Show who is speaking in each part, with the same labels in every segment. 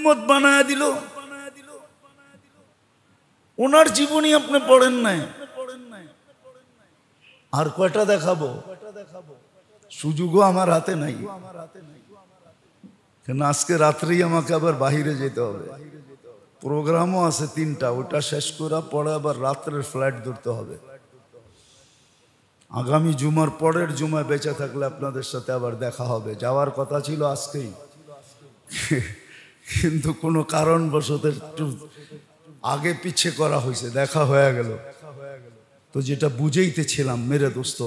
Speaker 1: উম্মত বানায় দিল। ওনার জীবনী আপনি পড়েন নাই, আর কয়টা দেখাবো? সুযোগও আমার হাতে নাই, কেন আজকে রাত্রেই আমাকে আবার বাহিরে যেতে হবে, প্রোগ্রামও আছে 3টা, ওটা শেষ করে পরে আবার রাত্রের ফ্লাইট ধরতে হবে। আগামী জুমার পরের জুমায় বেঁচে থাকলে আপনাদের সাথে আবার দেখা হবে। যাওয়ার কথা ছিল আজকেই, কিন্তু কোনো কারণবশত একটু আগে পিছে করা হয়েছে, দেখা হয়ে গেল। তো যেটা বুঝাইতেছিলাম মেরে দোস্ত,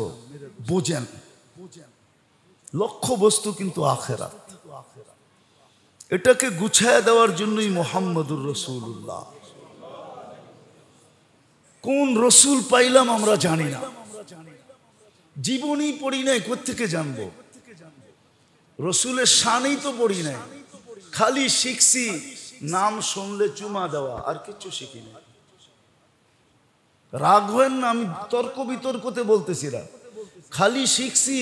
Speaker 1: বোঝেন লক্ষ্য বস্তু কিন্তু আখেরাত। এটাকে গুছায় দেওয়ার জন্যই মুহাম্মদুর রাসূলুল্লাহ। কোন রসুল পাইলাম আমরা জানি না, জীবনই পড়ি নাই, কোত্থেকে জানবো? রসুলের শানই তো পড়ি নাই, খালি শিখছি নাম শুনলে চুমা দেওয়া, আর কিছু শিখি না। রাগ হয়েন না, আমি তর্ক বিতর্কতে বলতেছি না, খালি শিখছি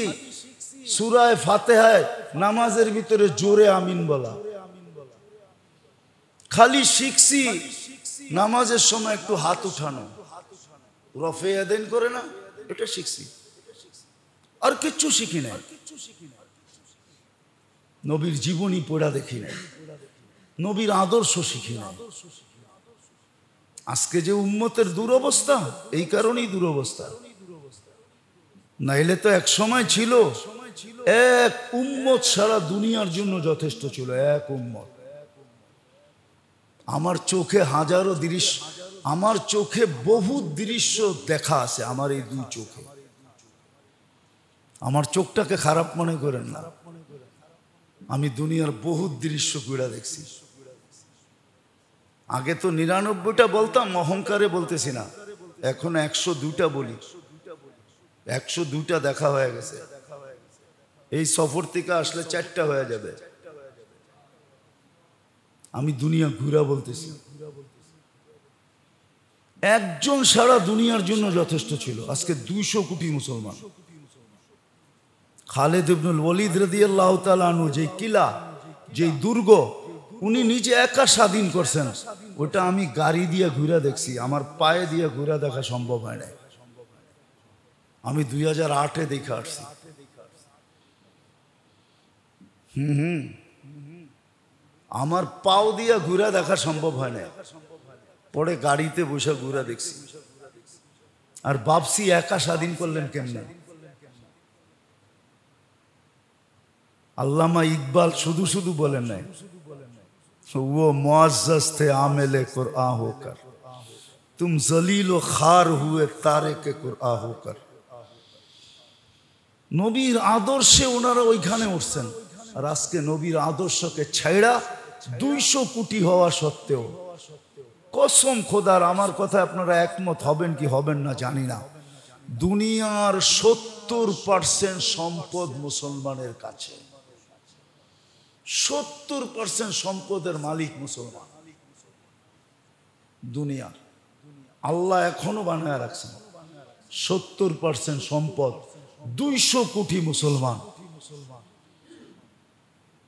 Speaker 1: সূরা ফাতিহায় নামাজের ভিতরে জোরে আমিন বলা, খালি শিখছি নামাজের সময় একটু হাত উঠানো, রফে আদান করে না, এটা শিখছি, আর কিচ্ছু শিখি নাই। নবীর জীবনী পড়া দেখি নাই, নবীর আদর্শ শিখি নাই। আজকে যে উম্মতের দুরবস্থা, এই কারণেই দুরবস্থা। নাইলে তো এক সময় ছিল এক উম্মত সারা দুনিয়ার জন্য যথেষ্ট ছিল, এক উম্মত। আমার চোখে হাজারো দৃশ্য, আমার চোখে বহু দৃশ্য দেখা আছে, আমার এই 2 চোখে। আমার চোখটাকে খারাপ মনে করেন না, আমি দুনিয়ার বহু দৃশ্য ঘুরে দেখছি। আগে তো 99টা বলতাম, অহংকারে বলতেছি না, এখন 102টা বলি। 102টা দেখা হয়ে গেছে, এই সফর থেকে আসলে 4টা হয়ে যাবে। আমি দুনিয়া ঘুরা বলতেছি। একজন সারা দুনিয়ার জন্য যথেষ্ট ছিল, আজকে 200 কোটি মুসলমান। খালিদ ইবনুল ওয়ালিদ রাদিয়াল্লাহু তাআলা আনহু, যে কিলা, যে দুর্গ উনি নিজে একা স্বাধীন করছেন, ওটা আমি গাড়ি দিয়ে ঘুরে দেখছি, আমার পায়ে দিয়ে ঘুরে দেখা সম্ভব হয় না। আমি 2008-এ দেখে আসছি। আমার পাও দিয়ে ঘুরে দেখা সম্ভব হয় না, পরে গাড়িতে বসে ঘুরে দেখছি। আর ভাবছি একা স্বাধীন করলেন কেমনে? আল্লামা ইকবাল শুধু শুধু বলেন নাই, वो मुअज़्ज़ज़ थे आमिल कुरआन होकर, तुम जलील व खार हुए तारिक कुरआन होकर। নবীর আদর্শে ওনারা ওইখানে উঠছেন, আর আজকে নবীর আদর্শকে ছাইড়া 200 কোটি হওয়া সত্ত্বেও, কসম খোদার, আমার কথা আপনারা একমত হবেন কি হবেন না জানি না, দুনিয়ার 70% সম্পদ মুসলমানের কাছে। 70% সম্পদের মালিক মুসলমান দুনিয়ার। আল্লাহ এখনো বানায় রাখছেন 70% সম্পদ, 200 কোটি মুসলমান।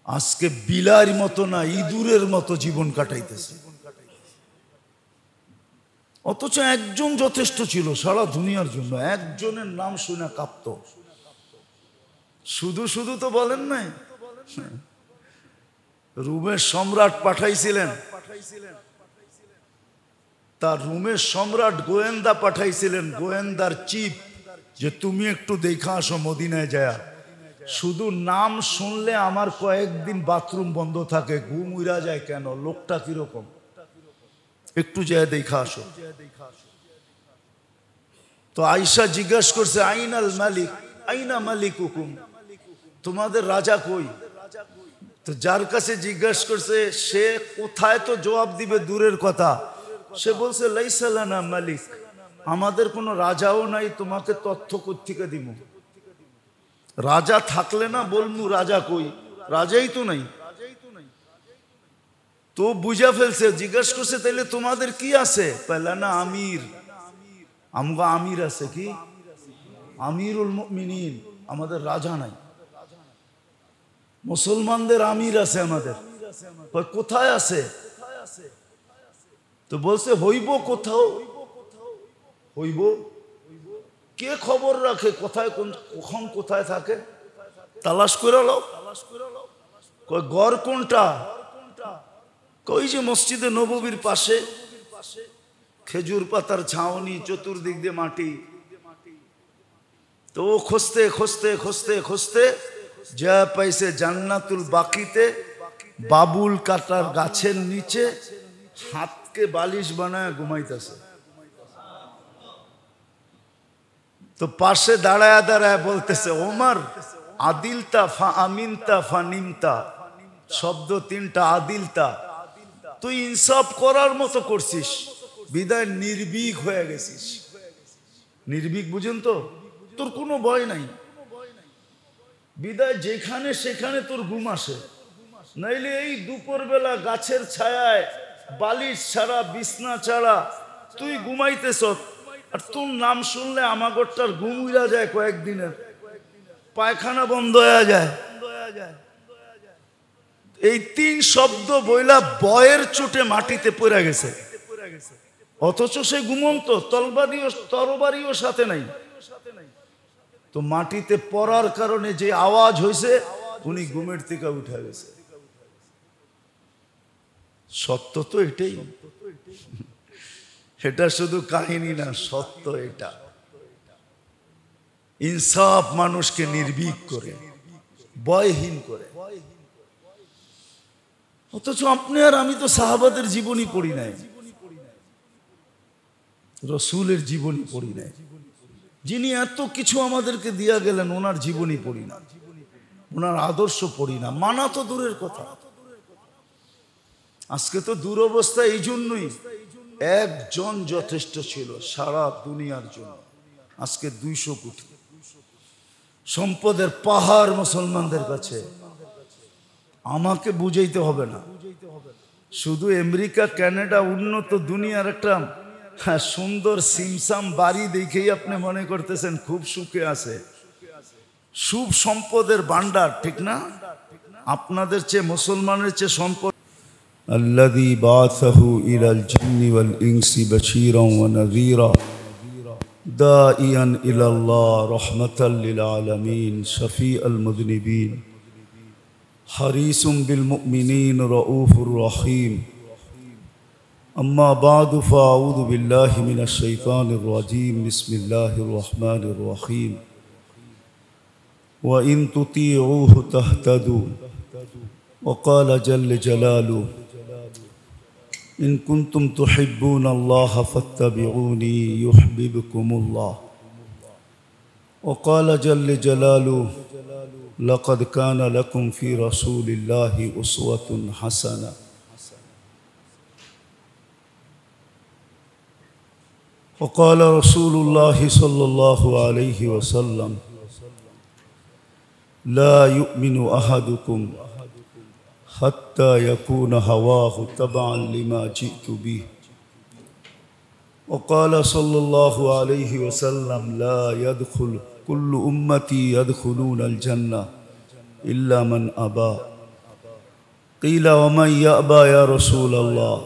Speaker 1: আজকে বিলার মতো না, ইঁদুরের মতো জীবন কাটাইতেছে, অথচ একজন যথেষ্ট ছিল সারা দুনিয়ার জন্য। একজনের নাম শুনে কাঁপতো। শুধু শুধু তো বলেন নাই, রোমের সম্রাট পাঠাইছিলেন, তার রোমের সম্রাট গোয়েন্দা পাঠাইছিলেন, গোয়েন্দার চিফ, যে তুমি একটু দেখা আসো মদিনায় যায়। শুধু নাম শুনলে আমার কয়েকদিন বাথরুম বন্ধ থাকে, ঘুম উড়া যায়। কেন? লোকটা কিরকম, একটু যায় দেখা আসো। তো আয়েশা জিজ্ঞাসা করছে, আইনাল মালিক, আইনা মালিক হুকুম, তোমাদের রাজা কই? তো যার কাছে জিজ্ঞাসা করছে সে কোথায় তো জবাব দিবে দূরের কথা, সে বলছে লাইসা লানা মালিক, আমাদের কোনো রাজাও নাই, তোমাকে তথ্য কোত্থেকে দিব? রাজা থাকলে না বলমু রাজা কই, রাজাই তো নাই। তো বুঝা ফেলছে, জিজ্ঞাসা করছে তাইলে তোমাদের কি আছে? পেলা না আমির, আমগো আমির আছে। কি? আমিরুল মুমিনিন, আমাদের রাজা নাই। মুসলমানদের আমির আছে আমাদের, কোথায় আছে? তো বলছে হইব কোথাও, হইব। কে খবর রাখে কোথায় কখন কোথায় থাকে? তালাশ করে লো। গড় কোনটা? কই যে মসজিদে নববীর পাশে খেজুর পাতার ছাউনি, চতুর্দিক দিয়ে মাটি। তো খুঁজতে খুঁজতে খুঁজতে খুঁজতে যা পাইছে জান্নাতুল বাকিতে, বাবুল কাটার গাছের নিচে হাতকে বালিশ বানায় ঘুমাইতেছে। তো পাশে দাঁড়ায় দাঁড়ায় বলতেছে, ওমর আদিলতা ফা আমিনতা ফা নিমতা, শব্দ তিনটা, আদিলতা, তুই ইনসাফ করার মতো করছিস, বিদায় নির্ভীক হয়ে গেছিস। নির্ভীক বুঝুন তো, তোর কোনো ভয় নাই, বিদায় যেখানে সেখানে তোর ঘুম আসে। নাইলে এই দুপুর বেলা গাছের ছায়ায় বালিশ ছাড়া, বিছনা ছাড়া তুই ঘুমাইতেছ, আর তোর নাম শুনলে আমাগরটার ঘুম উড়া যায়, কয়েকদিনের পায়খানা বন্ধ হয়ে যায়। এই তিন শব্দ বইলা বয়ের চোটে মাটিতে পড়ে গেছে, অথচ সে ঘুমন্ত, তরবারিও সাথে নাই। তো মাটিতে পড়ার কারণে যে আওয়াজ হয়েছে, উনি ঘুমের থেকে উঠে গেছে। সত্য তো এটাই, এটা শুধু কাহিনী না, সত্য এটা। ইনসাফ মানুষকে নির্ভীক করে, ভয়হীন করে। অথচ আপনি আর আমি তো সাহাবাদের জীবনী পড়ি নাই, রসুলের জীবনী পড়ি নাই, যিনি এত কিছু আমাদেরকে দিয়া গেলেন ওনার জীবনী পড়ি না, ওনার আদর্শ পড়ি না। মানা তো দূরের কথা। আজকে তো দুরবস্থা এই জন্যই, একজন যথেষ্ট ছিল সারা দুনিয়ার জন্য, আজকে 200 কোটি। সম্পদের পাহাড় মুসলমানদের কাছে। আমাকে বুঝাইতে হবে না, শুধু আমেরিকা, কানাডা, উন্নত দুনিয়ার একটা সুন্দর সিমসাম বাড়ি দেখেই আপনি মনে করতেছেন খুব সুখে আছে। সুখ সম্পদের ভান্ডার, ঠিক না? আপনাদের চেয়ে, মুসলমানের চেয়ে সম্পদ। আল্লাযী বাআসাহু ইলাল জিন্নি ওয়াল ইনসি বাশীরান ওয়া নাযীরা দাঈয়ান ইলাল্লাহ রাহমাতাল লিল আলামিন শাফীআল মুযনিবিন হারিসুম বিল মুমিনিন রাউফুর রহিম। أما بعد فأعوذ بالله من الشيطان الرجيم بسم الله الرحمن الرحيم وإن تطيعوه تهتدوا وقال جل جلاله إن كنتم تحبون الله فاتبعوني يحببكم الله وقال جل جلاله لقد كان لكم في رسول الله أسوة حسنة وقال رسول الله صلى الله عليه وسلم لا يؤمن أحدكم حتى يكون هواه تبعا لما جئت به وقال صلى الله عليه وسلم لا يدخل كل أمتي يدخلون الجنة إلا من أبى قيل ومن يأبى يا رسول الله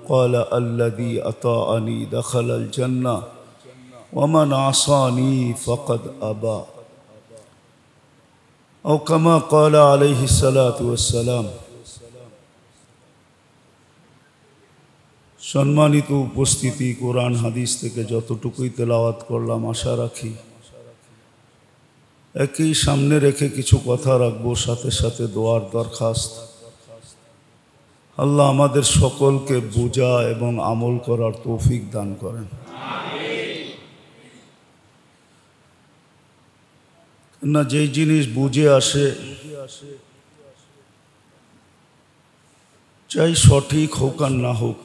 Speaker 1: قال الذي أطاعني دخل الجنة ومن عصاني فقد أبى أو كما قال عليه الصلاة والسلام। সম্মানিত উপস্থিতি, কোরআন হাদিস থেকে যতটুকুই তেলাওয়াত করলাম, আশা রাখি একই সামনে রেখে কিছু কথা রাখবো, সাথে সাথে দোয়ার দরখাস্ত। আল্লাহ আমাদের সকলকে বোঝা এবং আমল করার তৌফিক দান করেন। না, যেই জিনিস বুঝে আসে, চাই সঠিক হোক আর না হোক,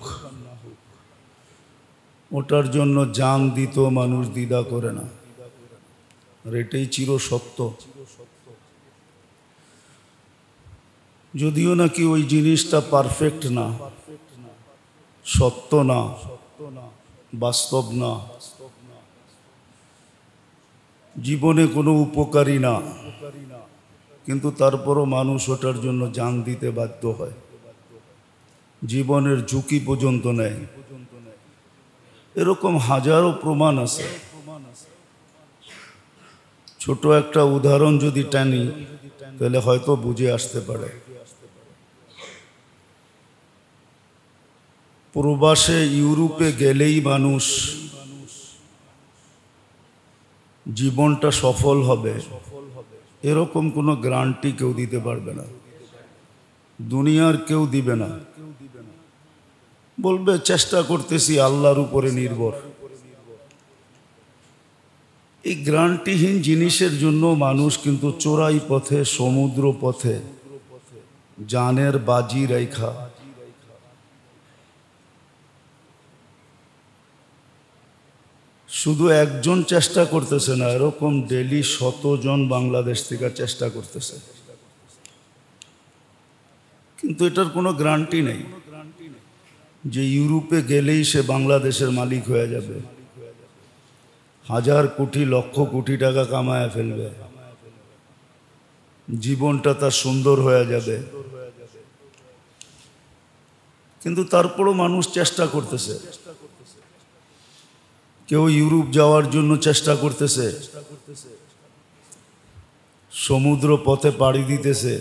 Speaker 1: ওটার জন্য জান দিত মানুষ দ্বিধা করে না, আর এটাই চির সত্য। যদিও নাকি ওই জিনিসটা পারফেক্ট না, সত্য না, বাস্তব না, জীবনে কোনো উপকারী না, কিন্তু তারপরও মানুষ ওটার জন্য জান দিতে বাধ্য হয়। জীবনের ঝুঁকি পর্যন্ত নেয়। এরকম হাজারো প্রমাণ আছে। ছোট একটা উদাহরণ যদি টানি তাহলে হয়তো বুঝে আসতে পারে। প্রবাসে ইউরোপে গেলেই মানুষ জীবনটা সফল হবে এরকম কোনো গ্যারান্টি কেউ দিতে পারবে না, দুনিয়ার কেউ দিবে না। বলবে চেষ্টা করতেছি, আল্লাহর উপরে নির্ভর। এই গ্যারান্টিহীন জিনিসের জন্য মানুষ কিন্তু চোরাই পথে, সমুদ্র পথে জানের বাজি রেখা শুধু একজন চেষ্টা করতেছে না, এরকম ডেলি 100 জন বাংলাদেশ থেকে চেষ্টা করতেছে, কিন্তু এটার কোনো গ্যারান্টি নেই যে ইউরোপে গেলেই সে বাংলাদেশের মালিক হয়ে যাবে, হাজার কোটি লক্ষ কোটি টাকা কামায় ফেলবে, জীবনটা তার সুন্দর হয়ে যাবে। কিন্তু তারপরও মানুষ চেষ্টা করতেছে। কেউ ইউরোপ যাওয়ার জন্য চেষ্টা করতেছে, সমুদ্র পথে পাড়ি দিতেছে।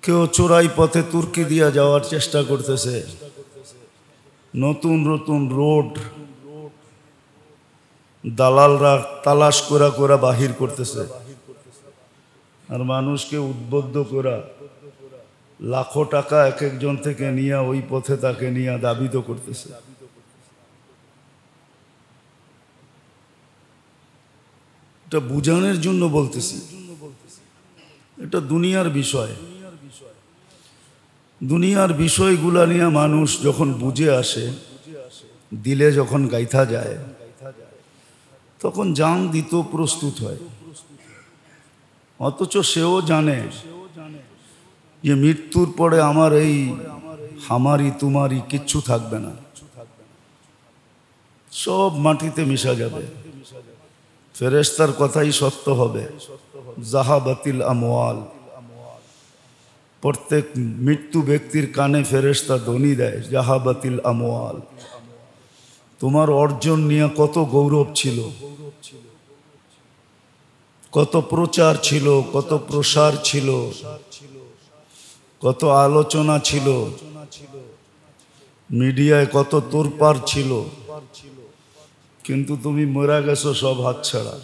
Speaker 1: কেউ চোরাই পথে তুর্কি দিয়া যাওয়ার চেষ্টা করতেছে। নতুন নতুন রোড দালালরা তালাশ করা করা বাহির করতেছে, আর মানুষকে উদ্বুদ্ধ করা লাখো টাকা এক একজন থেকে নিয়ে ওই পথে তাকে নিয়ে দাবিত করতেছে। এটা বুঝানোর জন্য বলতেছি, এটা দুনিয়ার বিষয়। দুনিয়ার বিষয়গুলা নিয়ে মানুষ যখন বুঝে আসে, দিলে যখন গাইথা যায়, তখন জান দিত প্রস্তুত হয়। অথচ সেও জানে যে মৃত্যুর পরে আমার এই হামারি তুমারি কিচ্ছু থাকবে না, সব মাটিতে মিশা যাবে। ফেরেশতার কথাই সত্য হবে, জাহাবাতিল আমওয়াল। প্রত্যেক মৃত্যু ব্যক্তির কানে ফেরেশতা ধ্বনি দেয়, জাহাবাতিল আমওয়াল। তোমার অর্জন নিয়ে কত গৌরব ছিল, কত প্রচার ছিল, কত প্রসার ছিল, কত আলোচনা ছিল, মিডিয়ায় কত তোড়পাড় ছিল, কিন্তু তুমি মরে গেছো সব হাতছাড়া।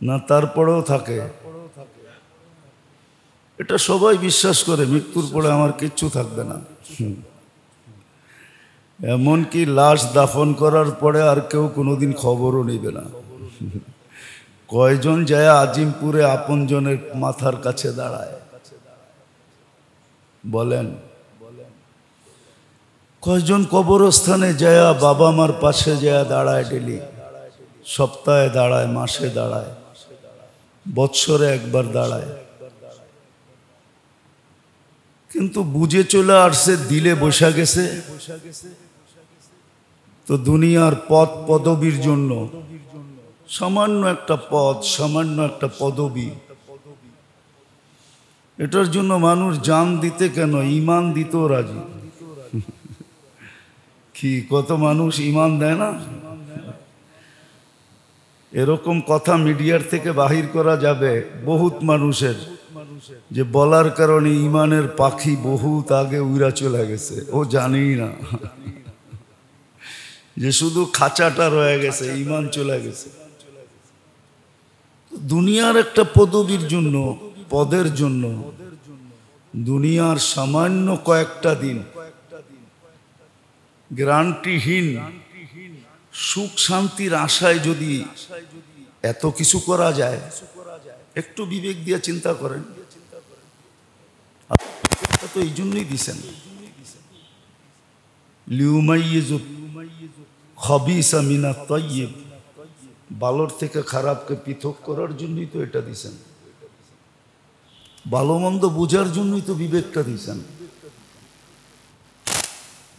Speaker 1: না তারপরেও থাকে, এটা সবাই বিশ্বাস করে, মৃত্যুর পরে আমার কিচ্ছু থাকবে না। এমনকি লাশ দাফন করার পরে আর কেউ কোনোদিন খবরও নেবে না। কয়জন যায় আজিমপুরে আপনজনের মাথার কাছে দাঁড়ায় বলেন? কয়জন কবরস্থানে যায় বাবা মার পাশে যায় দাঁড়ায়, ডেলি সপ্তাহে দাঁড়ায়, মাসে দাঁড়ায়, বৎসরে একবার দাঁড়ায়, কিন্তু বুঝে চলে আসছে, দিলে বসা গেছে। তো দুনিয়ার পদ পদবীর জন্য, সামান্য একটা পদ, সামান্য একটা পদবী, এটার জন্য মানুষ জান দিতে কেন, ঈমান দিতেও রাজি। কি কত মানুষ ঈমান দেয় না? এরকম কথা মিডিয়ার থেকে বাহির করা যাবে বহুত মানুষের, যে বলার কারণে ঈমানের পাখি বহুত আগে উড়া চলে গেছে, ও জানেই না যে শুধু খাঁচাটা রয়ে গেছে, ঈমান চলে গেছে। দুনিয়ার একটা পদবীর জন্য, পদের জন্য, দুনিয়ার সামান্য কয়েকটা দিন গ্যারান্টিহীন সুখ শান্তির আশায় যদি এত কিছু করা যায়, একটু বিবেক দিয়ে চিন্তা করেন। তো এই জন্যই দিছেন, লিউমাইয়িজু খাবিসা মিনাত তাইয়্যিব, ভালোর থেকে খারাপকে পৃথক করার জন্যই তো এটা দিছেন, ভালো মন্দ বোঝার জন্যই তো বিবেকটা দিছেন।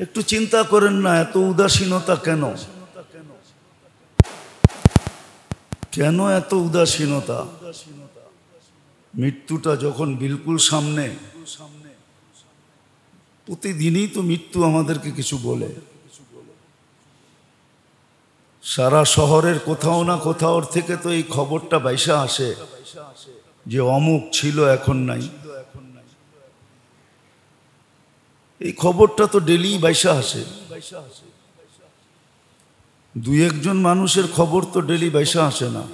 Speaker 1: একটু চিন্তা করেন না, এত উদাসীনতা কেন? কেন এত উদাসীনতা? মৃত্যুটা যখন বিলকুল সামনে, প্রতিদিনই তো মৃত্যু আমাদেরকে কিছু বলে। সারা শহরের কোথাও না কোথাও থেকে তো এই খবরটা বাইসা আসে যে অমুক ছিল এখন নাই। এই খবরটা তো ডেলি বাইসা আসে। দুই একজন মানুষের খবর তো ডেলি বাইসা আসে না।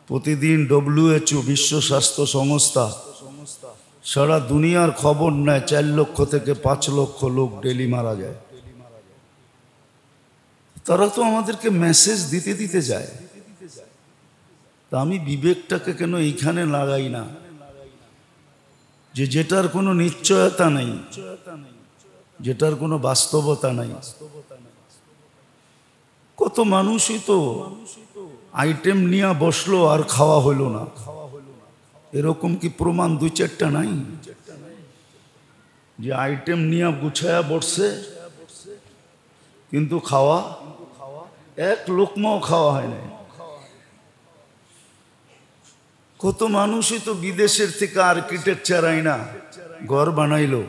Speaker 1: প্রতিদিন WHO বিশ্ব স্বাস্থ্য সংস্থা সারা দুনিয়ার খবর নেয় 4 লক্ষ থেকে 5 লক্ষ লোক ডেলি মারা যায়। তারা তো আমাদেরকে মেসেজ দিতে দিতে যায়। তা আমি বিবেকটাকে কেন এইখানে লাগাই না যে যেটার কোনো নিশ্চয়তা নেই, যেটার কোনো বাস্তবতা নাই। কত মানুষই তো আইটেম নিয়ে বসলো আর খাওয়া হলো না। এরকম কি প্রমাণ 2-4টা নাই যে আইটেম নিয়ে গুছায়া বসছে কিন্তু খাওয়া এক লোকমাও খাওয়া হয় না? কত মানুষই তো বিদেশের থেকে আর্কিটেকচার আইনা ঘর বানাইলো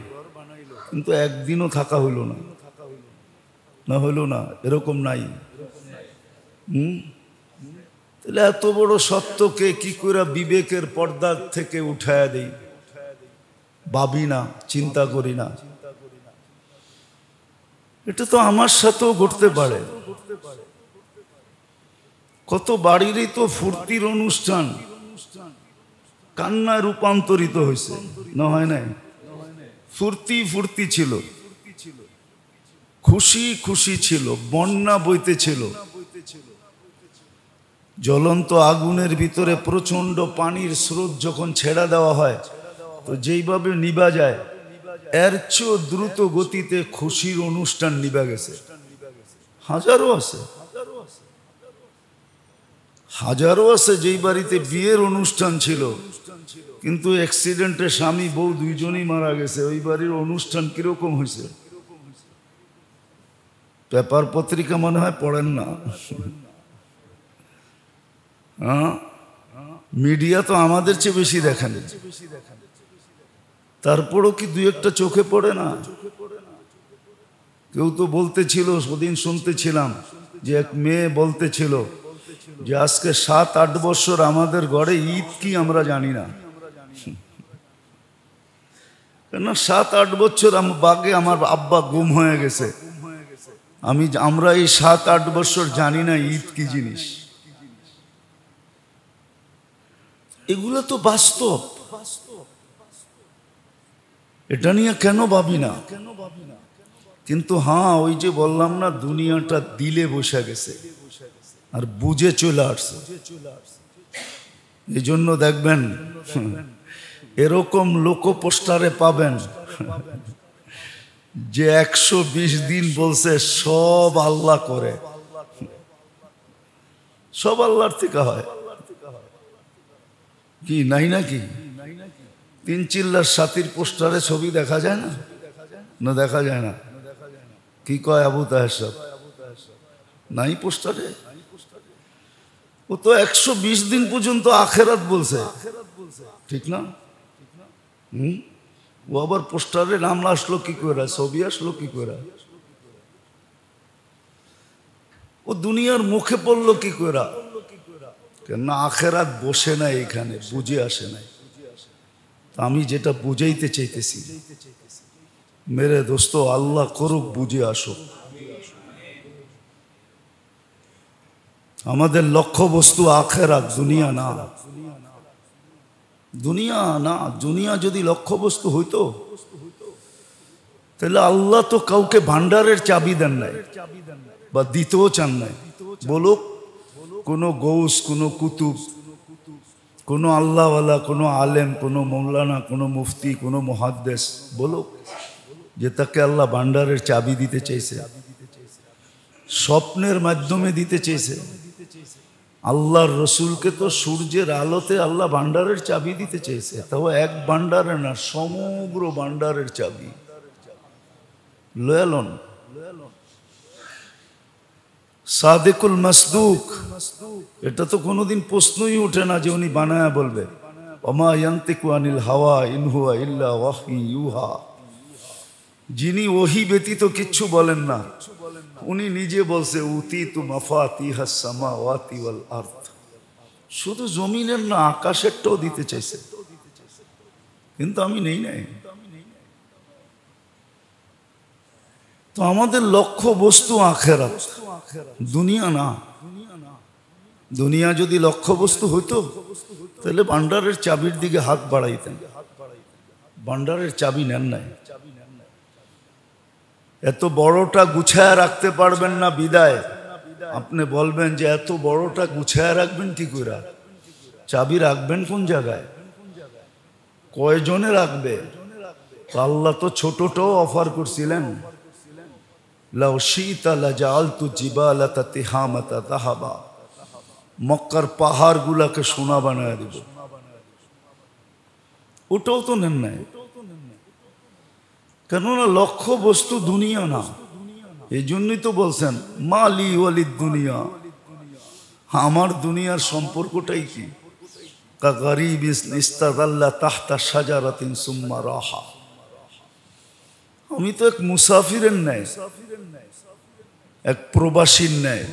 Speaker 1: কিন্তু একদিনও থাকা হইল না, না হইল না? এরকম নাই? তাহলে এত বড় সত্যকে কি করে বিবেকের পর্দার থেকে উঠায়া দেই? ভাবি না, চিন্তা করি না। এটা তো আমার সাথেও ঘটতে পারে। কত বাড়িরই তো ফুর্তির অনুষ্ঠান কান্নায় রূপান্তরিত হয়েছে, না হয় নাই? ফুর্তি ফুর্তি ছিল, খুশি খুশি ছিল, বন্যা বইতেছিল। জ্বলন্ত আগুনের ভিতরে প্রচন্ড পানির স্রোত যখন ছেড়া দেওয়া হয় তো যেইভাবে নিভা যায় এর চেয়েও দ্রুত গতিতে খুশির অনুষ্ঠান নিভা গেছে। হাজারো আছে, হাজারো আছে যেই বাড়িতে বিয়ের অনুষ্ঠান ছিল কিন্তু অ্যাক্সিডেন্টে স্বামী বউ দুইজনই মারা গেছে। ওই বাড়ির অনুষ্ঠান কিরকম হয়েছে? পেপার পত্রিকা মনে হয় পড়েন না। হ্যাঁ, মিডিয়া তো আমাদের চেয়ে বেশি দেখেন, তারপরও কি 2-1টা চোখে পড়ে না? কেউ তো বলতেছিল, সেদিন শুনতেছিলাম যে এক মেয়ে বলতেছিল যে আজকে 7-8 বছর আমাদের ঘরে ঈদ কি আমরা জানি না। কেন 7-8 বছর বাগে আমার আব্বা গুম হয়ে গেছে, আমরা এই 7-8 বছর জানি না ঈদ কি জিনিস। এগুলো তো বাস্তব, এটা নিয়ে কেন ভাবি না? কিন্তু হ্যাঁ, ওই যে বললাম না, দুনিয়াটা দিলে বসে গেছে আর বুঝে চলে আসছে। এই জন্য দেখবেন এরকম লোক পোস্টারে পাবেন যে 120 দিন বলছে সব আল্লাহ করে, সব আল্লাহর থেকে হয়। কি নাই নাকি? 3 চিল্লার সাথীর পোস্টারে ছবি দেখা যায় না? না দেখা যায় না? কি কয় আবু তাহের সাহেব? নাই পোস্টারে? ও তো 120 দিন পর্যন্ত আখেরাত বলছে, ঠিক না? ও আবার পোস্টারে নাম আসলো কি করে, ছবি আসলো কি করে? ও দুনিয়ার মুখে পড়লো কি করে? কেন আখেরাত বসে না এখানে, বুঝে আসে নাই। আমি যেটা বুঝাইতে চাইতেছি মেরে দোস্ত, আল্লাহ করুক বুঝে আসো। আমাদের লক্ষ্য বস্তু আখেরাত, দুনিয়া না। দুনিয়া না, দুনিয়া যদি লক্ষ্য বস্তু হইতো তাহলে আল্লাহ তো কাউকে ভান্ডারের চাবি দেন নাই বা দিতেও চান নাই। বলুক কোনো গৌস, কোনো কুতুব, কোনো আল্লাহওয়ালা, কোনো আলেম, কোনো মৌলানা, কোনো মুফতি, কোনো মুহাদ্দিস বলুক যে তাকে আল্লাহ ভান্ডারের চাবি দিতে চাইছে, স্বপ্নের মাধ্যমে দিতে চেয়েছে। আল্লাহর রসুলকে তো সূর্যের আলোতে আল্লাহ ভান্ডারের চাবি দিতে চেয়েছে, তাও এক ভান্ডারে না, সমগ্র ভান্ডারের চাবি লয়ালন। সাদেকুল মাসদুক, এটা তো কোনোদিন প্রশ্নই ওঠে না যে উনি বানায়া বলবে। ওমা ইয়ান্তিকু আনিল হাওয়া ইন হুয়া ইল্লা ওয়াহয়ু ইউহা। যিনি ওহী ব্যতীত কিচ্ছু বলেন না, উনি নিজে বলছে উতীতু মাফাতিহাস সামাওয়াতি ওয়াল আরদ। শুধু জমিনের না, আকাশেরটাও দিতে চাইছে, কিন্তু আমি নেই নাই। তো আমাদের লক্ষ্য বস্তু আখিরাত, দুনিয়া না। দুনিয়া যদি লক্ষ্য বস্তু হইতো তাহলে ভান্ডারের চাবির দিকে হাত বাড়াইতেন। ভান্ডারের চাবি নেন নাই। এত বড়টা গুছায় রাখতে পারবেন না বিদায় আপনি বলবেন যে এত বড়টা গুছায় রাখবেন কি করে? চাবি রাখবেন কোন জায়গায়? কয়জনে রাখবে? আল্লাহ তো ছোটটাও অফার করছিলেন, লাউ শিতা লাজালতু জিবালাতা তিহামাতা যাহাবা, মক্কার পাহাড় গুলাকে সোনা বানায় দিব। ওটাও তো নেন নাই, কেননা লক্ষ্য বস্তু দুনিয়া না। এই জন্যই তো বলছেন মালি ওয়ালিদ দুনিয়া, আমার দুনিয়ার সম্পর্কটাই কি? কা গরীব ইস্তাযাল্লা তাহতা শাজারাতিন সুম্মা রাহা। আমি তো এক মুসাফিরের ন্যায়, এক প্রবাসীর ন্যায়,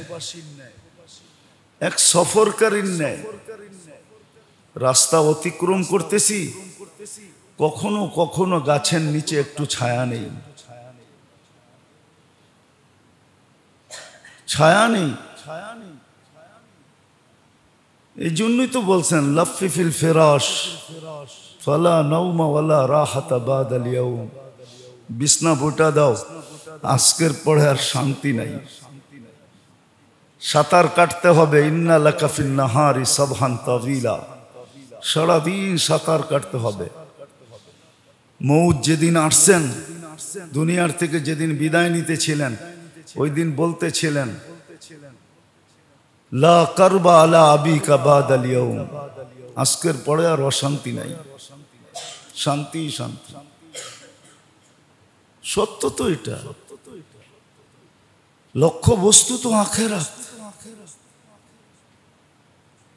Speaker 1: এক সফরকারীর ন্যায় রাস্তা অতিক্রম করতেছি। কখনো কখনো গাছের নিচে একটু ছায়া নেই, ছায়া নেই। এই জন্যই তো বলছেন লাফিফিল ফিরাশ ফালা নাওমা ওয়ালা রাহাতা বাদাল ইয়াউম। বিছনা বোটা দাও, আজকের পরে আর শান্তি নাই। সাঁতার কাটতে হবে, ইন্না লাকা ফিন নাহারি সাবহান তাওয়িলা, সারাদিন সাঁতার কাটতে হবে। মৌত যেদিন আসছেন, দুনিয়ার থেকে যেদিন বিদায় নিতেছিলেন, ওই দিন বলতেছিলেন লা কারবা আলা আবিকা বাদাল ইয়াউম, আজকের পরে আর অশান্তি নাই, শান্তি শান্তি। সত্য তো এটা। লক্ষ্য বস্তু তো আখিরাত।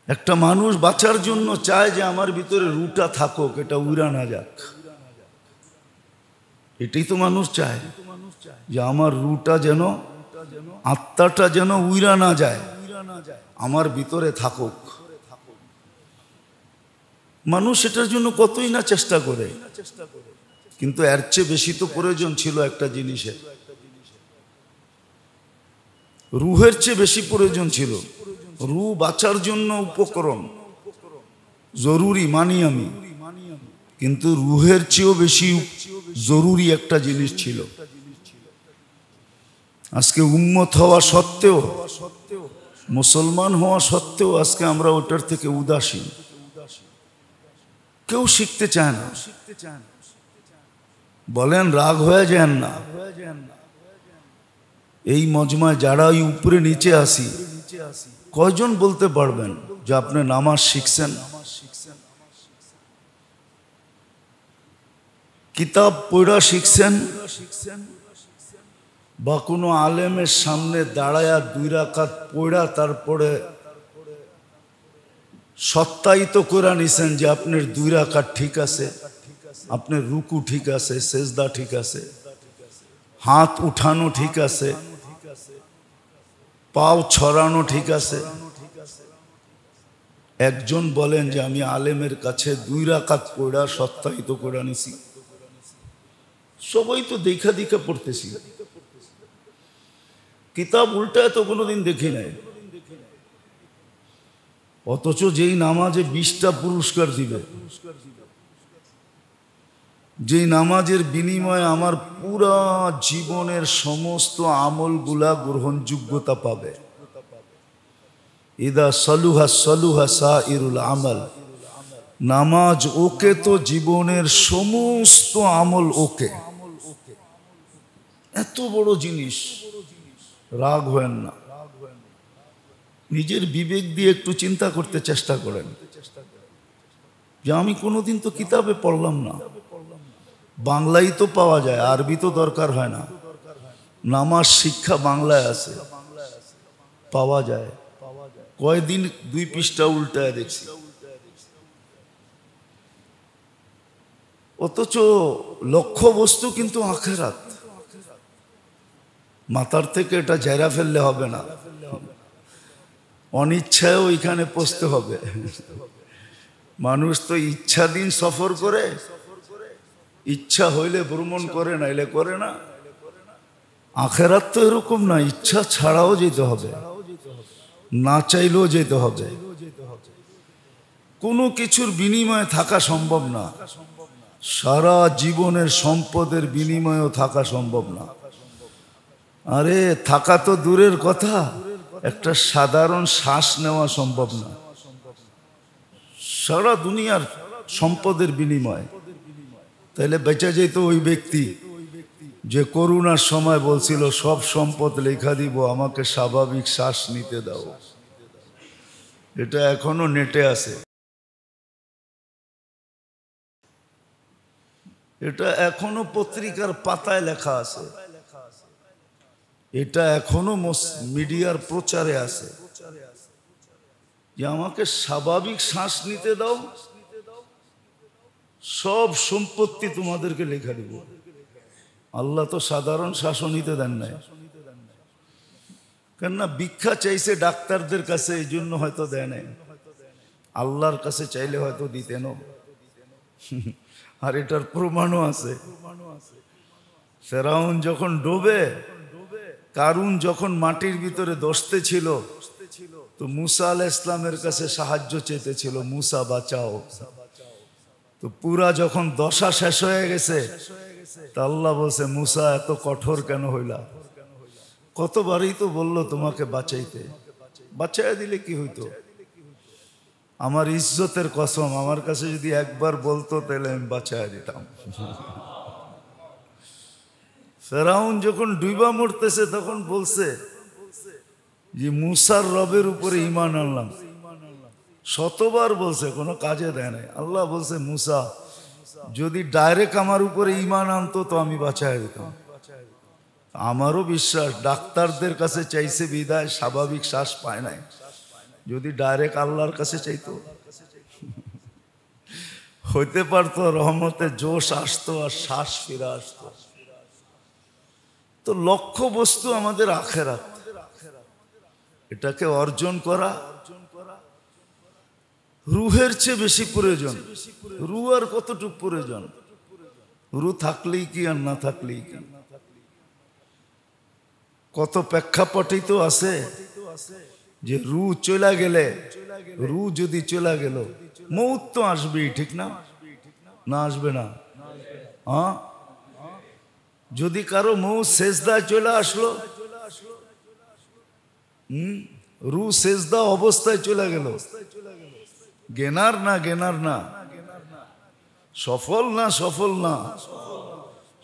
Speaker 1: একটা মানুষ বাঁচার জন্য চায় যে আমার ভিতরে রুটা থাকুক, এটা উড়া না যাক। এটাই তো মানুষ চায়, যে আমার রুটা যেন, আত্মাটা যেন উড়া না যায়, আমার ভিতরে থাকুক। মানুষ এটার জন্য কতই না চেষ্টা করে, কিন্তু এর চেয়ে বেশি তো প্রয়োজন ছিল একটা জিনিসের। রুহের চেয়ে বেশি প্রয়োজন ছিল। রু বাঁচার জন্য উপকরণ জরুরি মানি আমি, কিন্তু রুহের চেয়েও বেশি জরুরি একটা জিনিস ছিল। আজকে উম্মত হওয়া সত্ত্বেও, মুসলমান হওয়া সত্ত্বেও আজকে আমরা ওটার থেকে উদাসীন। কেউ শিখতে চায় না। বলেন রাগ হয়ে যান না। এই মজমায় যারা উপরে নিচে আসি, কয়জন বলতে পারবেন যে আপনি নামাজ শিখছেন, কিতাব পড়া শিখছেন, বা কোনো আলেমের সামনে দাঁড়ায়া 2 রাকাত পড়া তারপরে সত্যায়িত করে নিছেন যে আপনার 2 রাকাত ঠিক আছে, আপনার রুকু ঠিক আছে, সেজদা ঠিক আছে, হাত উঠানো ঠিক আছে, পাও ছড়ানো ঠিক আছে। একজন বলেন যে আমি আলেমের কাছে 2 রাকাত পড়া সত্যায়িত করে নিছি। সবাই তো দেখা দেখা পড়তেছি, কিতাব উল্টায় তো কোনোদিন দেখি নাই। অথচ যেই নামাজে 20টা পুরস্কার দিবে, যেই নামাজের বিনিময়ে আমার পুরা জীবনের সমস্ত আমলগুলা গ্রহণযোগ্যতা পাবে। ইদা সালুহা সালুহা সাইরুল আমল, নামাজ ওকে তো জীবনের সমস্ত আমল ওকে। এত বড় জিনিস। রাগ হবেন না, নিজের বিবেক দিয়ে একটু চিন্তা করতে চেষ্টা করেন যে আমি কোনোদিন তো কিতাবে পড়লাম না। বাংলাই তো পাওয়া যায়, আরবি তো দরকার হয় না। নামাজ শিক্ষা বাংলায় আছে, পাওয়া যায়। কয়দিন 2 পৃষ্ঠা উল্টায় দেখছি। অথচ লক্ষ্য বস্তু কিন্তু আখেরাত। মাথার থেকে এটা জায়রা ফেললে হবে না, অনিচ্ছায়ও এখানে পৌঁছতে হবে। মানুষ তো ইচ্ছাধীন সফর করে, ইচ্ছা হইলে ভ্রমণ করে, নাইলে করে না। আখেরাত তো এরকম না, ইচ্ছা ছাড়াও যেতে হবে, না চাইলেও যেতে হবে। কোনো কিছুর বিনিময়ে থাকা সম্ভব না, সারা জীবনের সম্পদের বিনিময়েও থাকা সম্ভব না। আরে থাকা তো দূরের কথা, একটা সাধারণ শ্বাস নেওয়া সম্ভব না, সারা দুনিয়ার সম্পদের বিনিময়। তাহলে বেঁচে যেত ওই ব্যক্তি যে করোনার সময় বলছিল সব সম্পদ লেখা দিব, আমাকে স্বাভাবিক শ্বাস নিতে দাও। এটা এখনো নেটে আছে, এটা এখনো পত্রিকার পাতায় লেখা আছে, এটা এখনো মিডিয়ার প্রচারে আছে যে আমাকে স্বাভাবিক শ্বাস নিতে দাও, সব সম্পত্তি তোমাদেরকে লেখা দিব। আল্লাহ তো সাধারণ শ্বাসও নিতে দেন নাই, কেননা ভিক্ষা চাইছে ডাক্তারদের কাছে, এই জন্য হয়তো দেয় নাই। আল্লাহর কাছে চাইলে হয়তো দিতেন। আর এটার প্রমাণও আছে। ফেরাউন যখন ডোবে, কারুন যখন মাটির ভিতরে দস্তে ছিল, তো মুসা আলাইহিস ইসলামের কাছে সাহায্য চেয়েছিল, মুসা বাঁচাও। তো পুরা যখন দশা শেষ হয়ে গেছে, তা আল্লাহ বলছে মুসা এত কঠোর কেন হইলা? কতবারই তো বললো তোমাকে বাঁচাইতে, বাঁচাই দিলে কি হইতো? আমার ইজ্জতের কসম, আমার কাছে যদি একবার বলতো তাহলে আমি বাঁচাই দিতাম। ফেরাউন যখন ডুইবা মরতেছে তখন বলছে যে মুসার রবের উপরে ঈমান আনলাম। শতবার বলছে, কোনো কাজে দেয় নাই। আল্লাহ বলছে মুসা যদি ডাইরেক্ট আমার উপরে ঈমান আনতো তো আমি বাঁচাই দিতাম। আমারও বিশ্বাস, ডাক্তারদের কাছে চাইছে বিদায় স্বাভাবিক শ্বাস পায় নাই, যদি ডাইরেক্ট আল্লাহর কাছে চাইতো হইতে পারতো, রহমতের জোশ আসতো আর শ্বাস ফিরে আসতো। তো লক্ষ্য বস্তু আমাদের আখেরাত, এটাকে অর্জন করা রুহের চেয়ে বেশি প্রয়োজন। রু আর কতটুকু প্রয়োজন? রু থাকলেই কি আর না থাকলেই কি? কত প্রেক্ষাপটই তো আছে যে রু চলে গেলে, রু যদি চলে গেল মৌত তো আসবেই, ঠিক না? না আসবে না? হ্যাঁ, যদি কারো মৌত সেজদায় চলে আসলো, রু সেজদা অবস্থায় চলে গেল, গেনার না গেনার না, সফল না সফল না,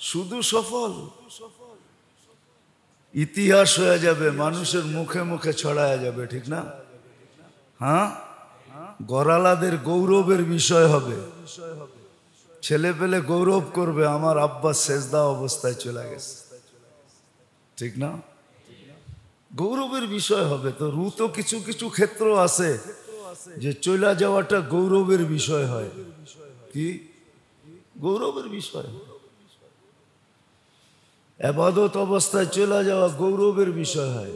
Speaker 1: শুধু সফল। ইতিহাস হয়ে যাবে, মানুষের মুখে মুখে ছড়ায় যাবে, ঠিক না? হ্যাঁ, গরালাদের গৌরবের বিষয় হবে, ছেলে পেলে গৌরব করবে আমার আব্বা সেজদা অবস্থায় চলে গেছে, ঠিক না? গৌরবের বিষয় হবে। তো রু তো কিছু কিছু ক্ষেত্র আছে যে চলে যাওয়াটা গৌরবের বিষয় হয়। কি গৌরবের বিষয়? ইবাদত অবস্থায় চলে যাওয়া গৌরবের বিষয় হয়।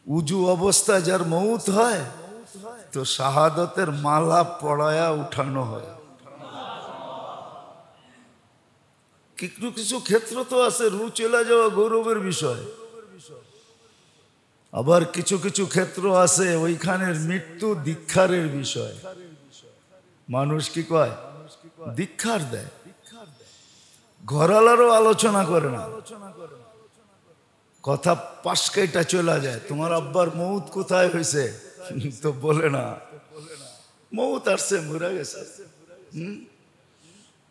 Speaker 1: উজু অবস্থায় যার মৌত হয় তো শাহাদতের মালা পড়ায়া উঠানো হয়। কিছু কিছু ক্ষেত্র তো আছে রু চলে যাওয়া গৌরবের বিষয়, আবার কিছু কিছু ক্ষেত্র আছে ওইখানের মৃত্যু দীক্ষারের বিষয়। মানুষ কি কয়? দীক্ষার দেয়। ঘরালারও আলোচনা করে না, কথা পাশ কেটে চলে যায়। তোমার আব্বার মৌত কোথায় হয়েছে তো বলে না, মৌত আসছে, মরে গেছে।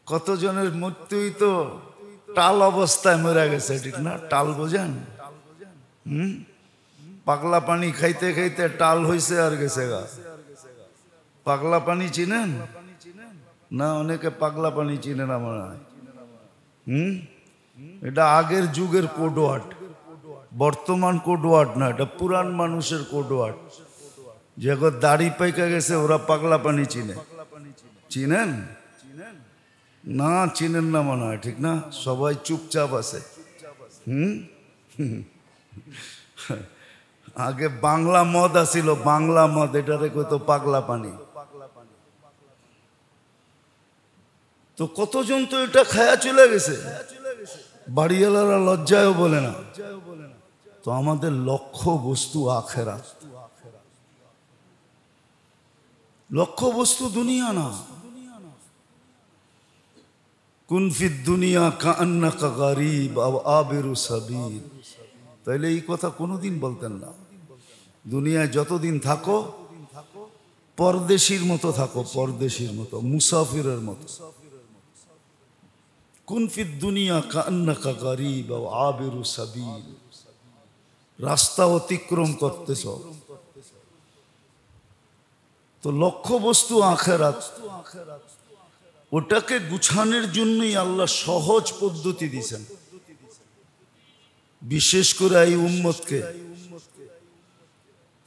Speaker 1: কতজনের মৃত্যুই তো টাল অবস্থায় মরে গেছে, ঠিক না? টাল বোঝেন? পাগলা পানি খাইতে খাইতে টাল হইছে আর গেছে গা। পাগলা পানি চিনেন না? অনেকে পাগলা পানি চিনে না মনে হয়। এটা আগের যুগের কোড ওয়ার্ড, বর্তমান কোড ওয়ার্ড না, এটা পুরান মানুষের কোড ওয়ার্ড। যে দাড়ি পাইকা গেছে ওরা পাগলা পানি চিনে। চিনেন? না চিনেন না মনে হয়, ঠিক না? সবাই চুপচাপ আছে। আগে বাংলা মদ আসিল, বাংলা মদ, এটারে কত পাগলা পানি। তো কতজন তো এটা খায়া চলে গেছে, বাড়িওয়ালারা লজ্জায়ও বলে না। তো আমাদের লক্ষ্য বস্তু আখেরাত, লক্ষ্য বস্তু দুনিয়া না। কুন ফিদ দুনিয়া কান্নাকা গারিব আও আবিরু সাবিল। তাইলে এই কথা কোনোদিন বলতেন না। দুনিয়ায় যতদিন থাকো পরদেশীর মতো থাকো, পরদেশীর মতো, মুসাফিরের মতো। কুন ফিদ দুনিয়া কান্নাকা গারিব আও আবিরু সাবিল। রাস্তা অতিক্রম করতেছ। তো লক্ষ্য বস্তু আখেরাত, ওটাকে গুছানোর জন্যই আল্লাহ সহজ পদ্ধতি দিয়েছেন, বিশেষ করে এই উম্মতকে।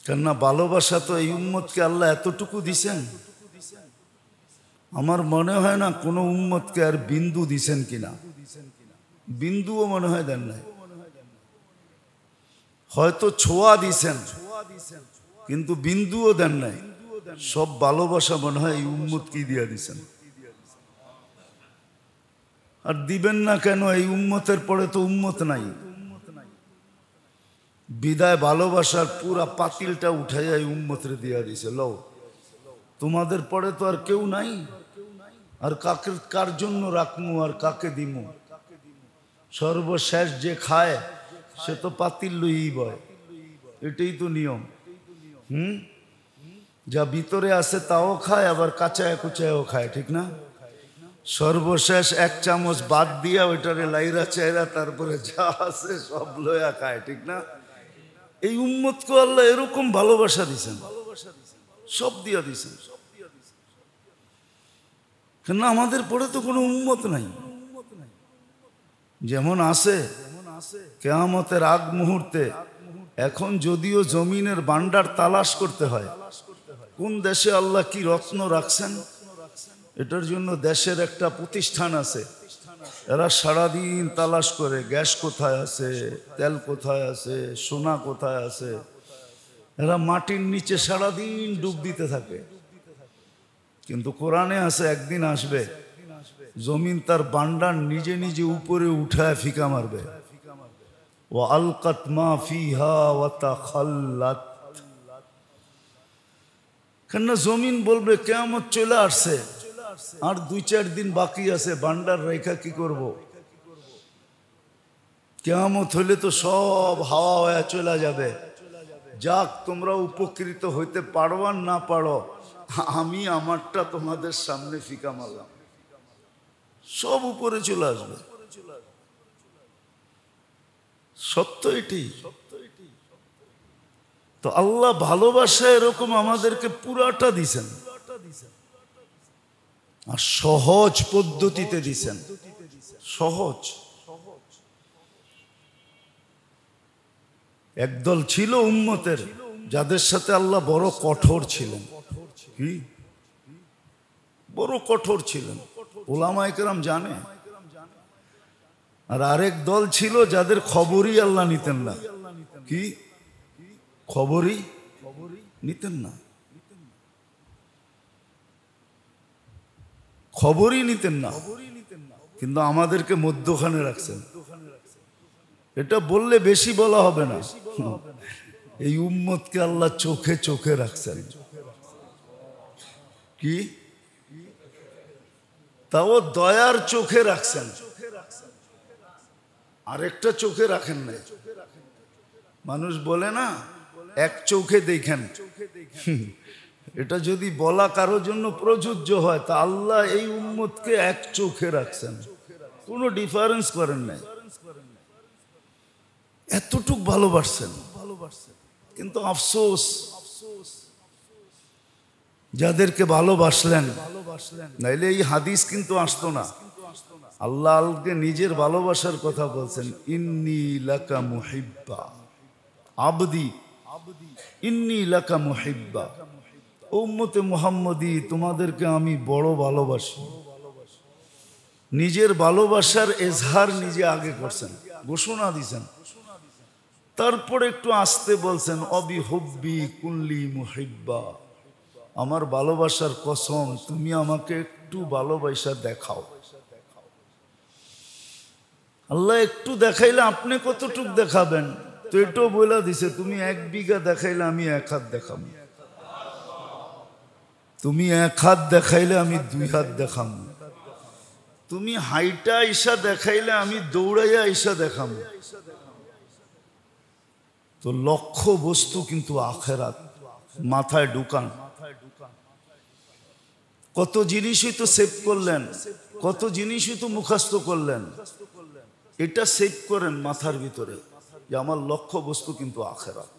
Speaker 1: কেননা ভালোবাসা তো এই উম্মতকে আল্লাহ এতটুকু দিছেন, আমার মনে হয় না কোনো উম্মতকে আর বিন্দু দিছেন কিনা। বিন্দুও মনে হয় দেন নাই, হয়তো ছোঁয়া দিছেন কিন্তু বিন্দুও দেন নাই। সব ভালোবাসা মনে হয় এই উম্মতকে দিয়া দিছেন। আর দিবেন না কেন? এই উম্মতের পরে তো উম্মত নাই। বিদায় ভালোবাসার পুরা পাতিলটা উঠাইয়া এই উম্মতরে দিয়া দিছে, লও তোমাদের পরে তো আর কেউ নাই, আর কাকে কার জন্য রাখমু আর কাকে দিমু? সর্বশেষ যে খায় সে তো পাতিল লইই বয়, এটাই তো নিয়ম। যা ভিতরে আছে তাও খায়, আবার কাঁচায় কুচায়ও খায়, ঠিক না? সর্বশেষ এক চামচ বাদ দিয়া ওইটারে লাইরা চাইরা তারপরে যা আছে সব লয়া খায়, ঠিক না? এই উম্মতকে আল্লাহ এরকম ভালোবাসা দিছেন, সব দিয়া দিছেন। কেন আমাদের পরে তো কোনো উম্মত নাই। যেমন আছে কিয়ামতের আগ মুহূর্তে, এখন যদিও জমিনের ভান্ডার তালাশ করতে হয়, কোন দেশে আল্লাহ কি রত্ন রাখছেন এটার জন্য দেশের একটা প্রতিষ্ঠান আছে, এরা সারাদিন তালাশ করে, গ্যাস কোথায় আছে, তেল কোথায় আছে, সোনা কোথায় আছে। এরা মাটির নিচে সারাদিন ডুব দিতে থাকে। কিন্তু কোরআনে আছে একদিন আসবে জমিন তার ভান্ডার নিজে নিজে উপরে উঠায় ফিকা মারবে। ওয়া আলকাত মা ফিহা ওয়া তাখাল্লাত। কেন জমিন বলবে কিয়ামত চলে আসছে, আর 2-4 দিন বাকি আছে, ভান্ডার রেখা কি করব? কিয়ামত হইলে তো সব হাওয়া হয়ে চলে যাবে। যাক, তোমরা উপকৃত হইতে পারো আর না পারো, আমি আমারটা তোমাদের সামনে ফিকা মারলাম, সব উপরে চলে আসবে। সত্য এটি। তো আল্লাহ ভালোবাসা এরকম আমাদেরকে পুরাটা দিছেন, আর সহজ পদ্ধতিতে দিছেন। সহজ। একদল ছিল উম্মতের যাদের সাথে আল্লাহ বড় কঠোর ছিলেন। কি বড় কঠোর ছিলেন, ওলামায়ে কেরাম জানে। আর আরেক দল ছিল যাদের খবরই আল্লাহ নিতেন না। কি খবরই নিতেন না, খবরই নিতেন না, কিন্তু আমাদেরকে মধ্যখানে রাখছেন। এটা বললে বেশি বলা হবে না, এই উম্মতকে আল্লাহ চোখে চোখে রাখছেন। কি তাও দয়ার চোখে রাখছেন, আরেকটা চোখে রাখেন না। মানুষ বলে না এক চোখে দেখেন, এটা যদি বলা কারোর জন্য প্রযোজ্য হয়, তা আল্লাহ এই উম্মতকে এক চোখে রাখছেন, কোনো ডিফারেন্স করেন নাই, এতটুক ভালোবাসছেন। কিন্তু আফসোস, যাদেরকে ভালোবাসলেন, নাইলে এই হাদিস কিন্তু আসতো না। আল্লাহ আলকে নিজের ভালোবাসার কথা বলছেন, ইন্নী লাকা মুহিব্বা আবদি, ইন্নী লাকা মুহিব্বা। উম্মতে মুহাম্মদী, তোমাদেরকে আমি বড় ভালোবাসি। নিজের ভালোবাসার এজহার নিজে আগে করছেন, ঘোষণা দিয়েছেন, তারপরে একটু আসতে বলছেন অবি হুব্বি কুল্লি মুহিব্বা, আমার ভালোবাসার কসম তুমি আমাকে একটু ভালোবাসা দেখাও। আল্লাহ একটু দেখাইলে আপনি কতটুক দেখাবেন? তো এটাও বলে দিছে তুমি 1 বিঘা দেখাইলে আমি 1 হাত দেখাবো, তুমি 1 হাত দেখাইলে আমি 2 হাত দেখাবো, তুমি হাইটা আইসা দেখাইলে আমি দৌড়াইয়া আইসা দেখাবো। তো লক্ষ্য বস্তু কিন্তু আখেরাত, মাথায় ঢুকান। কত জিনিসই তো সেভ করলেন, কত জিনিসই তো মুখস্থ করলেন, এটা সেভ করেন মাথার ভিতরে যে আমার লক্ষ্য বস্তু কিন্তু আখেরাত।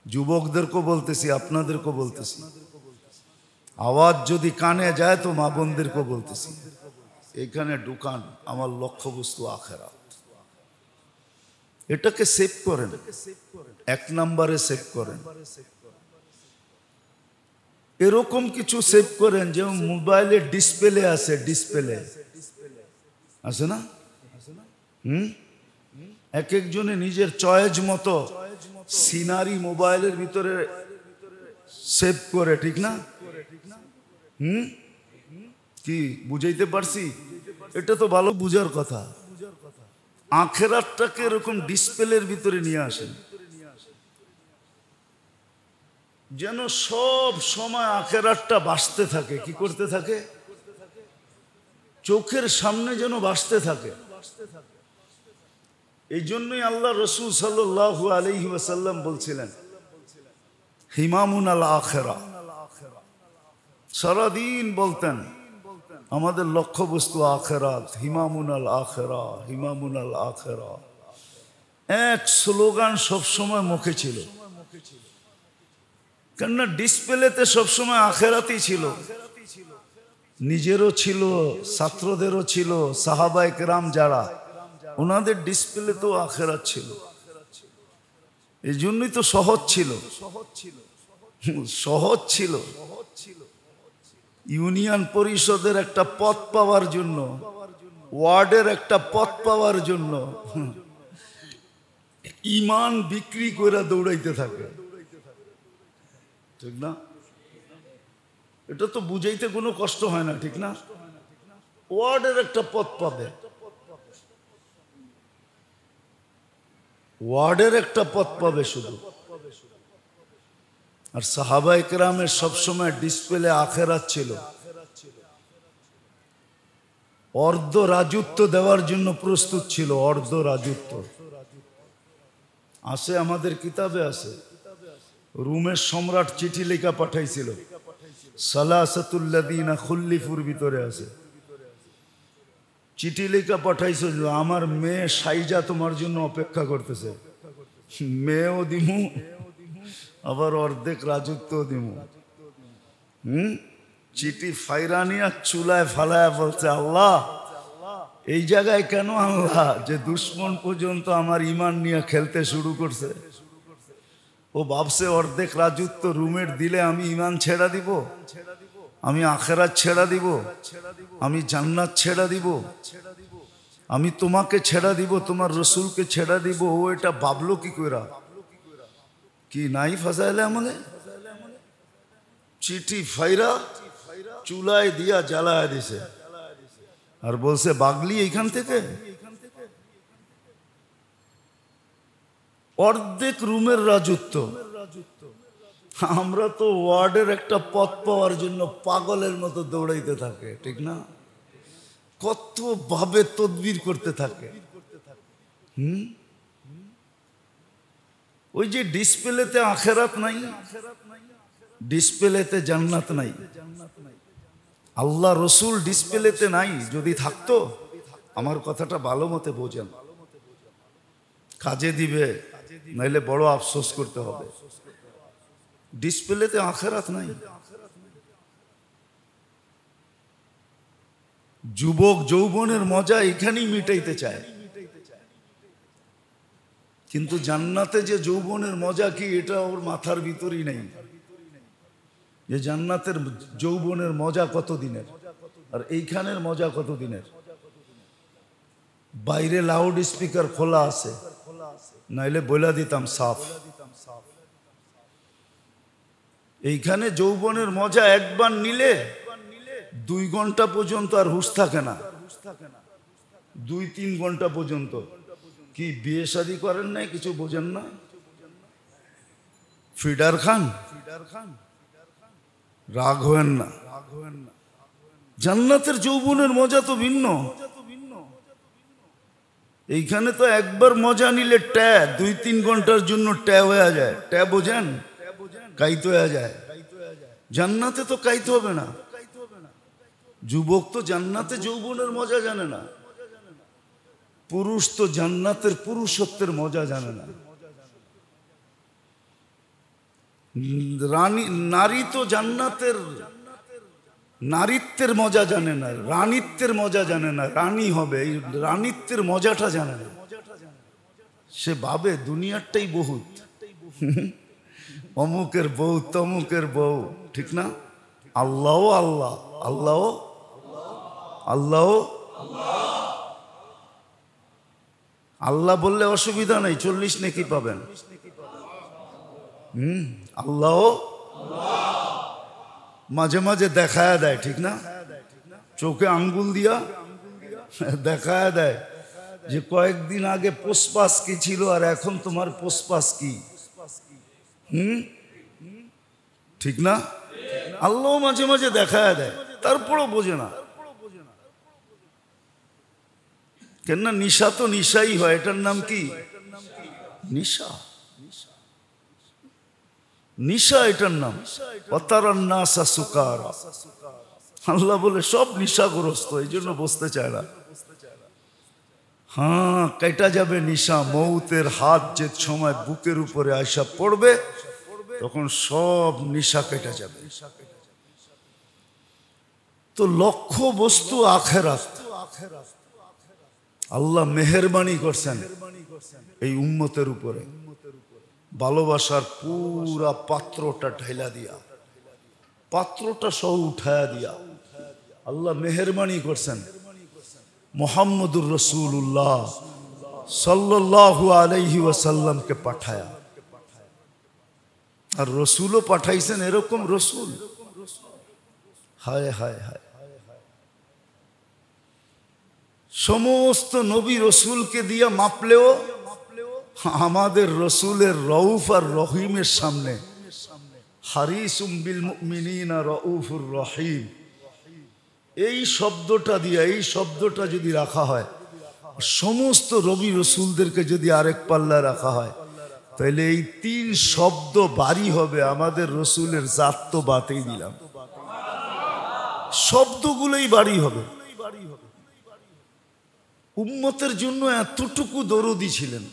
Speaker 1: যুবকদেরকে বলতেছি, আপনাদেরকে বলতেছি, আওয়াজ যদি কানে যায় তো মা বোনদেরকে বলতেছি, এখানে ঢুকান আমার লক্ষ্য বস্তু আখেরাত। এটাকে সেভ করেন, 1 নম্বরে সেভ করেন। এরকম কিছু সেভ করেন যে মোবাইলের ডিসপ্লে আছে, ডিসপ্লে আছে না? এক একজনে নিজের চয়েস মতো সিনারি মোবাইলের ভিতরে সেভ করে, ঠিক না? কি বুঝাইতে পারছি? এটা তো ভালো বুঝার কথা। আখেরাতটাকে এরকম ডিসপ্লের ভিতরে নিয়ে আসেন, যেন সব সময় আখেরাতটা বাঁচতে থাকে। কি করতে থাকে? চোখের সামনে যেন বাঁচতে থাকে। এই জন্যই আল্লাহ রসুল সাল্লাল্লাহু আলাইহি ওয়াসাল্লাম বলছিলেন হিমামুন আল আখেরা। সারাদিন বলতেন আমাদের লক্ষ্য বস্তু আখেরাত, হিমামুন আল আখেরা, হিমামুন আল আখেরা। এক স্লোগান সবসময় মুখে ছিল, কেননা ডিসপ্লেতে সবসময় আখেরাতই ছিল। নিজেরও ছিল, ছাত্রদেরও ছিল, সাহাবায়ে কেরাম যারা, ওনাদের ডিসপ্লেতেও আখেরাত ছিল। এই জন্যই তো সহজ ছিল, সহজ ছিল। ইউনিয়ন পরিষদের একটা পদ পাওয়ার জন্য, ওয়ার্ডের একটা পদ পাওয়ার জন্য ইমান বিক্রি করে দৌড়াইতে থাকে, ঠিক না? এটা তো বুঝাইতে কোনো কষ্ট হয় না, ঠিক না? ওয়ার্ডের একটা পদ পাবে, ওয়ার্ডের একটা পদ পাবে শুধু। আর সাহাবায়ে কেরামের সবসময় ডিসপ্লে আখেরাত ছিল। অর্ধ রাজত্ব দেওয়ার জন্য প্রস্তুত ছিল, অর্ধ রাজত্ব আছে, আমাদের কিতাবে আছে। রুমের সম্রাট চিঠি লেখা পাঠাইছিল, সালাসাতুল্লাযীনা খুল্লিফুর ভিতরে আছে। চিঠি লেখা পাঠাইছিল, আমার মেয়ে সাইজা তোমার জন্য অপেক্ষা করতেছে, মেয়েও দিমু আবার অর্ধেক রাজত্ব দিমু। চিঠি ফাইরানিয়া চুলায় ফালায়া বলছে, আল্লাহ এই জায়গায় কেন আল্লাহ, যে দুশ্মন পর্যন্ত আমার ইমান নিয়ে খেলতে শুরু করছে। ও ভাবছে অর্ধেক রাজত্ব রুমের দিলে আমি ইমান ছেড়া দিব, আমি আখেরাত ছেড়া দিব, আমি জান্নাত ছেড়া দিব, আমি তোমাকে ছেড়া দিব, তোমার রসুলকে ছেড়া দিব। ও এটা ভাবলো কি কইরা? কি নাই ফাসাইলে আমলে? চিঠি ফাইরা চুলায় দিয়া জ্বালায় দিছে, আর বলছে বাগলি এইখান থেকে। অর্ধেক রুমের রাজত্ব। আমরা তো ওয়ার্ডের একটা পদ পাওয়ার জন্য পাগলের মতো দৌড়াইতে থাকে, ঠিক না? কত ভাবে তদবির করতে থাকে। ওই যে ডিসপ্লেতে আখেরাত নাই, ডিসপ্লেতে জান্নাত নাই, আল্লাহ রসুল ডিসপ্লেতে নাই। যদি থাকতো, আমার কথাটা ভালো মতে বোঝেন, কাজে দিবে, নাইলে বড় আফসোস করতে হবে। ডিসপ্লেতে আখেরাত নাই। যুবক যৌবনের মজা এখানেই মিটাইতে চায়, কিন্তু জান্নাতে যে যৌবনের মজা কি, এটা ওর মাথার ভিতরই নেই। যে জান্নাতের যৌবনের মজা কত দিনের। আর এইখানের মজা কতদিনের? বাইরে লাউড স্পিকার খোলা আছে, নাইলে বইলা দিতাম সাফ। এইখানে যৌবনের মজা একবার নিলে 2 ঘন্টা পর্যন্ত আর হুঁশ থাকে না, 2-3 ঘন্টা পর্যন্ত। কি বিয়ে শাদী করেন নাই, কিছু বোঝেন না? ফিডার খান, রাগ হবেন না। জান্নাতের যৌবনের মজা তো ভিন্ন। এইখানে তো একবার মজা নিলে ট্যা 2-3 ঘন্টার জন্য ট্যা হয়ে যায়। ট্যা বোঝেন? কাইতে হয়ে যায়। জান্নাতে তো কাইতে হবে না। যুবক তো জান্নাতে যৌবনের মজা জানে না, পুরুষ তো জান্নাতের পুরুষত্বের মজা জানে না। নারী তো জান্নাতের নারীত্বের মজা জানে না, রানীত্বের মজা জানে না। রানী হবে, এই রানীত্বের মজাটা জানে না। সে ভাবে দুনিয়ারটাই বহুত, অমুকের বউ তমুকের বউ, ঠিক না? আল্লাহ আল্লাহ আল্লাহ আল্লাহ আল্লাহ বললে অসুবিধা নেই, 40 নেকি পাবেন। আল্লাহ মাঝে মাঝে দেখায় দেয়, ঠিক না? চোখে আঙ্গুল দিয়া দেখায় দেয় যে কয়েকদিন আগে পোষপাস কি ছিল আর এখন তোমার পোষপাস কি। ঠিক না? আল্লাহ মাঝে মাঝে দেখায় দেয়, তারপরও বোঝে না। কেন না? নিশা তো নিশাই হয়। এটার নাম কি? নিশা। নিশা এটার নাম। অতারান্নাসা সুকারা। আল্লাহ বলে সব নিশাগ্রস্ত, এই জন্য বসতে চায় না। হ্যাঁ, কেটা যাবে নিশা। মৌতের হাত যে সময় বুকের উপরে আয়সা পড়বে, তখন সব নিশা কেটে যাবে। তো লক্ষ্য বস্তু আখেরাত। আল্লাহ মেহেরবানি করছেন এই উম্মতের উপরে, ভালোবাসার পুরা পাত্রটা ঢেলা দিয়া, পাত্রটা সহ উঠায়া দিয়া আল্লাহ মেহেরবানি করছেন মুহাম্মদুর রাসূলুল্লাহ সাল্লাল্লাহু আলাইহি ওয়াসাল্লামকে পাঠায়া। আর রসুলও পাঠাইছেন এরকম রসুল। হায় হায় হায়, সমস্ত নবী রসুলকে দিয়া মাপলেও আমাদের রসুলের রউফ আর রহিমের সামনে হারিসুম বিল মুমিনিনা রউফুর রহিম, এই শব্দটা দিয়া, এই শব্দটা যদি রাখা হয়, সমস্ত নবী রসুলদেরকে যদি আরেক পাল্লা রাখা হয়, তাহলে এই 3 শব্দ বাড়ি হবে। আমাদের রসুলের জাত তো বাতেই দিলাম, শব্দগুলোই বাড়ি হবে। উম্মতের জন্য এতটুকু দরদি ছিলেন।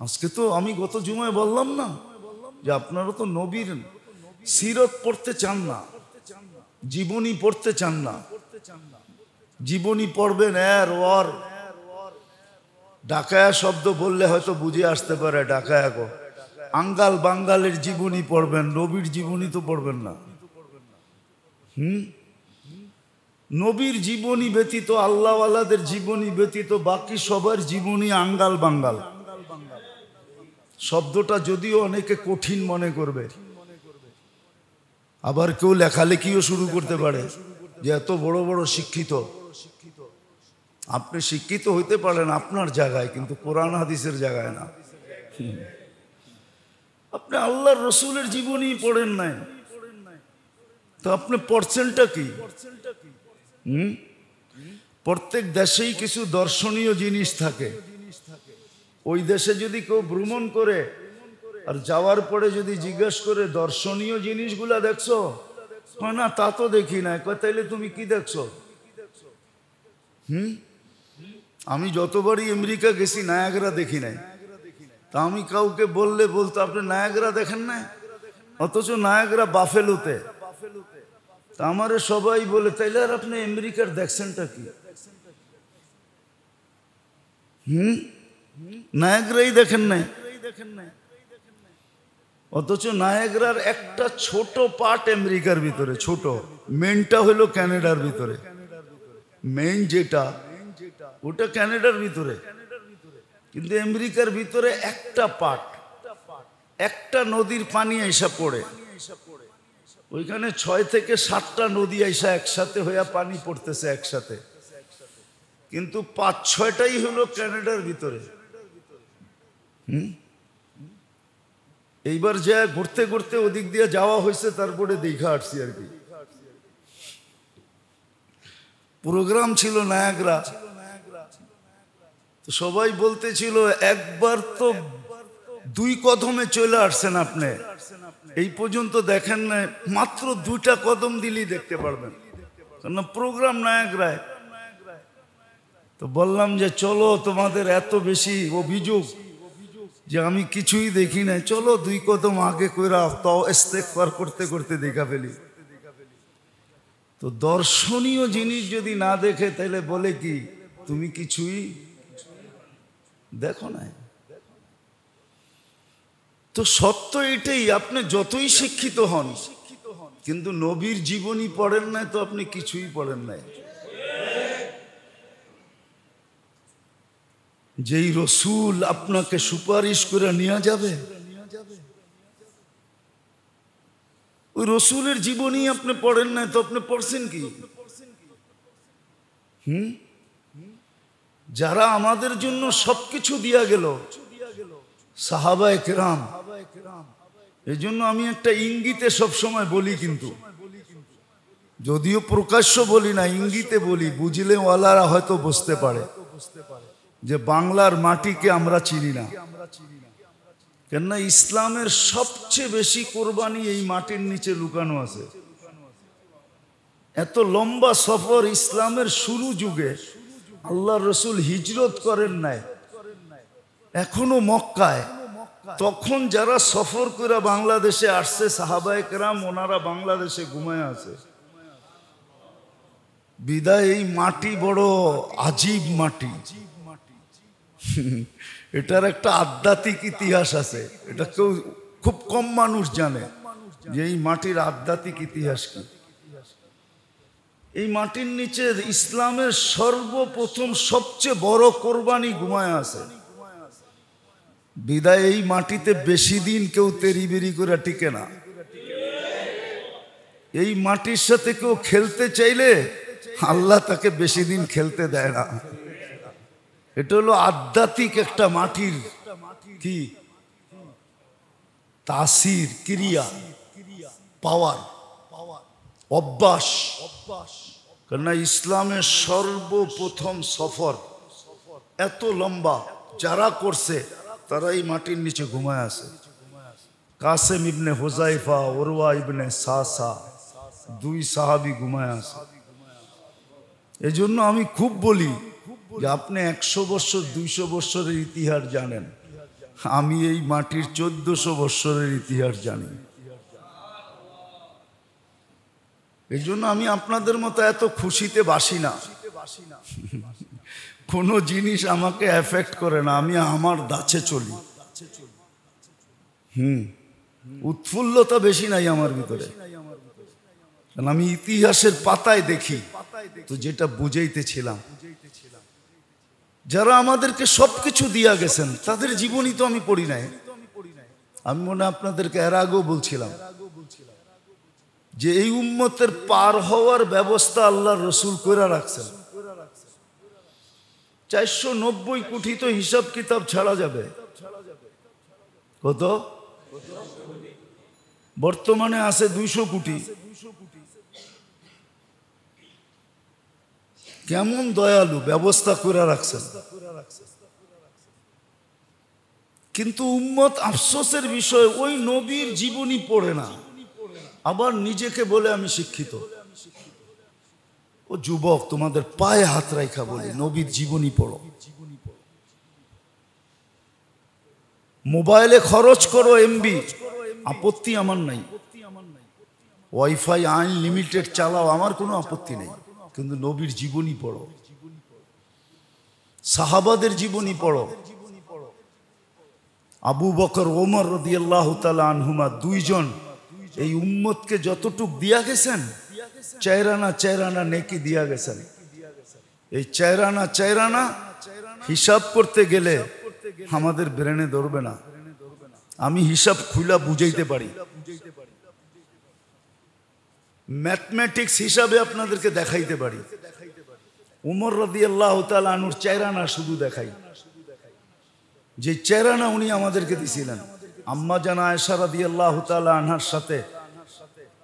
Speaker 1: আজকে তো আমি গত জুমায় বললাম না যে আপনারা তো নবীর সিরত পড়তে চান না, জীবনী পড়তে চান না। জীবনী পড়বেন এর ওর, ডাকায়া শব্দ বললে হয়তো বুঝে আসতে পারে ডাকায়া গো। আঙ্গাল বাঙ্গালের জীবনী পড়বেন, নবীর জীবনী তো পড়বেন না। নবীর জীবনী ব্যতীত, আল্লাহওয়ালাদের জীবনী ব্যতীত বাকি সবার জীবনী আঙ্গাল বাঙ্গাল। শব্দটা যদিও অনেকে কঠিন মনে করবে, আবার কেউ লেখালেখিও শুরু করতে পারে যে এত বড় বড় শিক্ষিত। আপনি শিক্ষিত হইতে পারেন আপনার জায়গায়, কিন্তু কোরআন হাদিসের জায়গায় না। আপনি আল্লাহর রসুলের জীবনী পড়েন নাই, তো আপনি পড়ছেনটা কি? প্রত্যেক দেশেই কিছু দর্শনীয় জিনিস থাকে। ওই দেশে যদি কেউ ভ্রমণ করে আর যাওয়ার পরে যদি জিজ্ঞেস করে দর্শনীয় জিনিসগুলা দেখছো, না তা তো দেখি না। তাইলে তুমি কি দেখছো? আমি যতবারই আমেরিকা গেছি নায়াগ্রা দেখি নাই। তা আমি কাউকে বললে বলতো আপনি নায়াগ্রা দেখেন নাই, অথচ নায়াগ্রা বাফেলোতে। তা আমারে সবাই বলে তাইলে আর আপনি আমেরিকার দেখছেনটা কি? নায়াগ্রাই দেখেন নাই। অথচ নায়াগ্রার একটা ছোট পার্ট আমেরিকার ভিতরে, ছোট, মেনটা হলো কানাডার ভিতরে, মেন যেটা ওটা কানাডার ভিতরে, কিন্তু আমেরিকার ভিতরে একটা পার্ট, একটা নদীর পানি আইসা পড়ে, ওইখানে 6 থেকে 7টা নদী আইসা একসাথে হইয়া পানি পড়তেছে একসাথে, কিন্তু 5-6টাই হলো কানাডার ভিতরে। এইবার যা ঘুরতে ঘুরতে ওদিক দিয়ে যাওয়া হয়েছে, তারপরে দেখা আসছি আর কি। প্রোগ্রাম ছিল নায়াগ্রা, তো সবাই বলতেছিল একবার তো 2 কদমে চলে আসছেন আপনি, এই পর্যন্ত দেখেন না, মাত্র 2টা কদম দিলেই দেখতে পারবেন, কারণ প্রোগ্রাম নায়াগ্রায়। তো বললাম যে চলো, তোমাদের এত বেশি অভিযোগ যে আমি কিছুই দেখি নাই, চলো 2 কদম আগে কইরা তাও ইস্তেগফার করতে করতে দেখা ফেলি। তো দর্শনীয় জিনিস যদি না দেখে তাহলে বলে কি তুমি কিছুই দেখো না। তো সত্য এটাই, আপনি যতই শিক্ষিত হন কিন্তু নবীর জীবনী পড়েন নাই তো আপনি কিছুই পড়েন নাই। যেই রসুল আপনাকে সুপারিশ করে নিয়ে যাবে, ওই রসুলের জীবনী আপনি পড়েন নাই তো আপনি পড়ছেন কি? যারা আমাদের জন্য সবকিছু দিয়া গেল, সাহাবায়ে কেরাম। এই জন্য আমি একটা ইঙ্গিতে সবসময় বলি, কিন্তু যদিও প্রকাশ্য বলি না, ইঙ্গিতে বলি, বুঝলে ওয়ালারা হয়তো বুঝতে পারে যে বাংলার মাটিকে আমরা চিনি না। কেননা ইসলামের সবচেয়ে বেশি কোরবানি এই মাটির নিচে লুকানো আছে। এত লম্বা সফর ইসলামের শুরু যুগে আল্লাহ রসুল হিজরত করেন নাই, এখনো মক্কায়। তখন যারা সফর করে বাংলাদেশে আসছে সাহাবায়ে কেরাম, ওনারা বাংলাদেশে ঘুমায় আছে। বিদায় এই মাটি বড় আজীব মাটি, এটার একটা আধ্যাত্মিক ইতিহাস আছে, এটা কেউ খুব কম মানুষ জানে যে এই মাটির আধ্যাত্মিক ইতিহাস কি। এই মাটির নিচে ইসলামের সর্বপ্রথম সবচেয়ে বড় কোরবানি ঘুমায় আছে। বিদায় এই মাটিতে বেশি দিন কেউ তেরিবেরি করে টিকে না। এই মাটির সাথে কেউ খেলতে চাইলে আল্লাহ তাকে বেশি দিন খেলতে দেয় না। এটা হলো আধ্যাত্মিক একটা মাটির কি তাসির, ক্রিয়া, পাওয়ার, অভ্যাস। কেননা ইসলামের সর্বপ্রথম সফর এত লম্বা, যারা করছে তারা এই মাটির নিচে ঘুমায় আছে। কাসেম ইবনে হুজাইফা, উরওয়া ইবনে সাসা, 2 সাহাবী ঘুমায় আছে। এই জন্য আমি খুব বলি যে আপনি 100 বছর 200 বছরের ইতিহাস জানেন, আমি এই মাটির 1400 বছরের ইতিহাস জানি। এই জন্য আমি আপনাদের মতো এত খুশিতে বাসি না, কোনো জিনিস আমাকে এফেক্ট করে না, আমি আমার দাছে চলি। উৎফুল্লতা বেশি নাই আমার ভিতরে, কারণ আমি ইতিহাসের পাতায় দেখি। তো যেটা বুঝাইতেছিলাম, যারা আমাদেরকে সবকিছু দিয়া গেছেন তাদের জীবনী তো আমি পড়ি নাই। আমি মনে আপনাদেরকে এর আগেও বলছিলাম যে এই উম্মতের পার হওয়ার ব্যবস্থা আল্লাহর রসুল করে রাখছেন। 490 কোটি তো হিসাব কিতাব ছাড়া যাবে। কত বর্তমানে আছে? 200 কোটি। কেমন দয়ালু, ব্যবস্থা করে রাখছেন। কিন্তু উম্মত আফসোসের বিষয়, ওই নবীর জীবনী পড়ে না, আবার নিজেকে বলে আমি শিক্ষিত। ও যুবক, তোমাদের পায়ে হাত রাখা বলে নবীর জীবনী পড়ো। মোবাইলে খরচ করো এমবি, আপত্তি আমার নাই। ওয়াইফাই আনলিমিটেড চালাও, আমার কোনো আপত্তি নেই। কিন্তু নবীর জীবনী পড়ো, সাহাবাদের জীবনী পড়ো। আবু বকর ওমর রাদিয়াল্লাহু তাআলা আনহুমা দুইজন এই উম্মতকে যতটুক দিয়া গেছেন চেরানা নেকি দিয়া গেছেন। এই চেরানা হিসাব করতে গেলে আমাদের ব্রেনে ধরবে না। আমি হিসাব খুলা বুঝাইতে পারি, ম্যাথমেটিক্স হিসাবে আপনাদেরকে দেখাইতে পারি। উমর রাদিয়াল্লাহু তাআলা আনহুর চেরানা শুধু দেখাই, যে চেরানা উনি আমাদেরকে দিছিলেন। আম্মা জান আয়েশা রাদিয়াল্লাহু তাআলা আনহার সাথে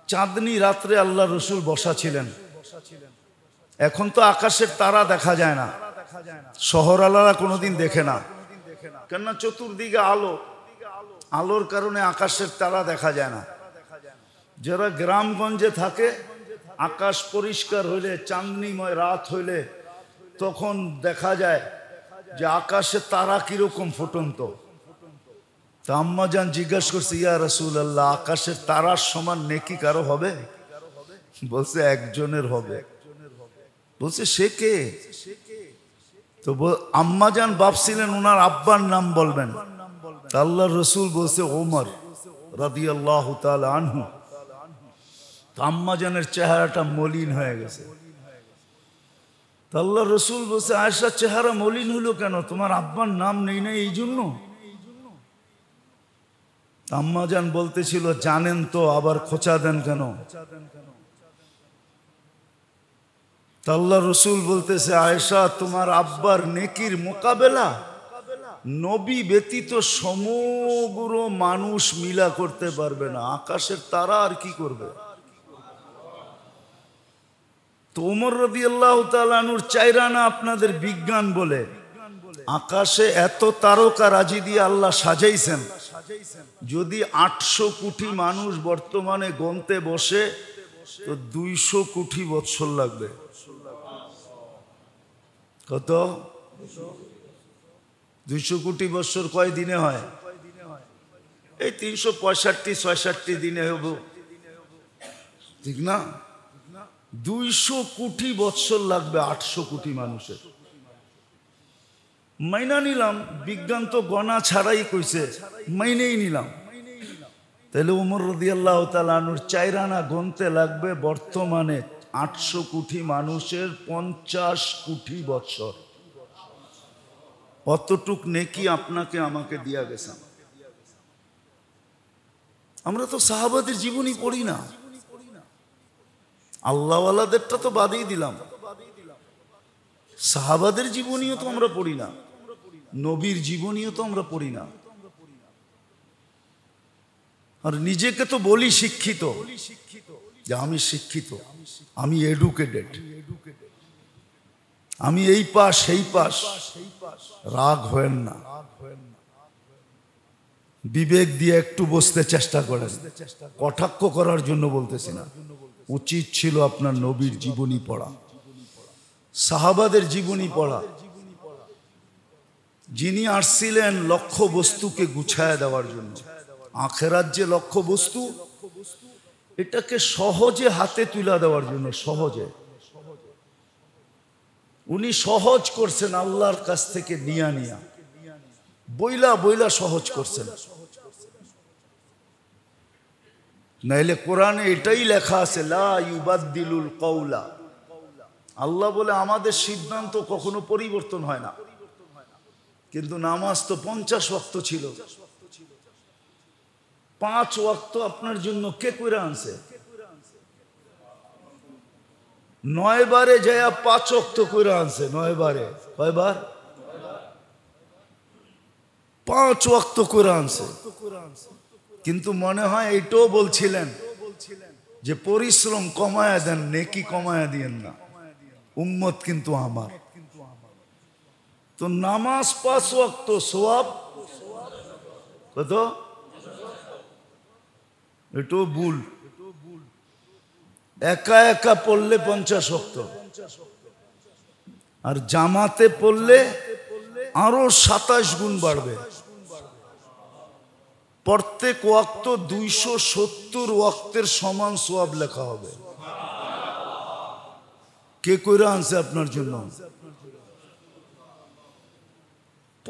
Speaker 1: চাঁদনি রাত্রে আল্লাহ রসুল বসা ছিলেন। এখন তো আকাশের তারা দেখা যায় না, শহরওয়ালারা কোনোদিন দেখে না, কেননা চতুর্দিকে আলো, আলোর কারণে আকাশের তারা দেখা যায় না। যারা গ্রামগঞ্জে থাকে আকাশ পরিষ্কার হইলে, চাঁদনিময় রাত হইলে তখন দেখা যায় যে আকাশে তারা কিরকম ফুটন্ত। তা আম্মা জান জিজ্ঞাসা করছে, ইয়া রাসূলুল্লাহ, আকাশের তারার সমান নেকি কারো হবে? বলছে একজনের হবে। বলছে সে কে? তো আম্মা জান ভাবছিলেন ওনার আব্বার নাম বলবেন। আল্লাহর রসুল বলছে ওমর রাদিয়াল্লাহু তাআলা আনহু। আম্মা জানের চেহারাটা মলিন হয়ে গেছে। আল্লাহ রসুল বলছে, আয়েশার চেহারা মলিন হলো কেন? তোমার আব্বার নাম নেই না এই জন্য? আম্মা জান বলতেছিল, জানেন তো আবার খোঁচা দেন কেন? আল্লাহ রসুল বলতেছে, আয়েশা তোমার আব্বার নেকির মোকাবেলা নবী ব্যতীত সমগ্র মানুষ মিলা করতে পারবে না। আকাশের তারা আর কি করবে? তো ওমর রাদিয়াল্লাহু তাআলা আনহুর চাইরানা আপনাদের বিজ্ঞান বলে। আকাশে এত তারকা রাজি দিয়ে আল্লাহ সাজাইছেন, যদি 800 কোটি মানুষ বর্তমানে গন্তে বসে তো 200 কোটি বৎসর লাগবে। কত? 200 কোটি বৎসর কয় দিনে হয়? এই 365-66 দিনে হব, ঠিক না? 200 কোটি বৎসর লাগবে 800 কোটি মানুষের। মাইনা নিলাম, বিজ্ঞান তো গণা ছাড়াই কইছে, মাইনেই নিলাম। তাহলে ওমর রাদিয়াল্লাহু তাআলা আনহুর চাইরানা গনতে লাগবে বর্তমানে 800 কোটি মানুষের 50 কোটি বৎসর। অতটুক নেকি আপনাকে আমাকে দিয়া গেছেন। আমরা তো সাহাবাদের জীবনী পড়ি না, আল্লাহওয়ালাদেরটা তো বাদেই দিলাম, সাহাবাদের জীবনীও তো আমরা পড়ি না, নবীর জীবনীও তো আমরা পড়ি না। আর নিজেকে তো বলি শিক্ষিত, যে আমি শিক্ষিত, আমি এডুকেটেড, আমি এই পাস সেই পাস। রাগ হয়েন না, বিবেক দিয়ে একটু বসতে চেষ্টা করেন। কটাক্ষ করার জন্য বলতেছি না, উচিত ছিল আপনার নবীর জীবনী পড়া, সাহাবাদের জীবনী পড়া। যিনি আসছিলেন লক্ষ্য বস্তুকে গুছায় দেওয়ার জন্য, আখেরাত যে লক্ষ্য বস্তু, এটাকে সহজে হাতে তুলে দেওয়ার জন্য, সহজে উনি সহজ করছেন আল্লাহর কাছ থেকে নিয়া বইলা বইলা সহজ করছেন। নাইলে কোরআনে এটাই লেখা আছে, লা ইউবাদদিলুল কওলা। আল্লাহ বলে আমাদের সিদ্ধান্ত কখনো পরিবর্তন হয় না। কিন্তু নামাজ তো 50 ওয়াক্ত ছিল, 5 ওয়াক্ত আপনার জন্য কে কইরা আনছে? 9 বারে যায় 5 ওয়াক্ত কইরা আনছে। 9 বারে কয়বার? 5 ওয়াক্ত কইরা আনছে। কিন্তু মনে হয় এইটাও বলছিলেন যে পরিশ্রম কমায়া দেন, নেকি কমায়া দিয়েন না, উম্মত কিন্তু আমার। তো নামাজ 5 ওয়াক্ত, সওয়াব কত? এটাও ভুল। একা একা পড়লে 50 ওয়াক্ত, আর জামাতে পড়লে আরো 27 গুণ বাড়বে। প্রত্যেক ওয়াক্ত 270 ওয়াক্তের সমান সওয়াব লেখা হবে। কে কইরা আনছে আপনার জন্য?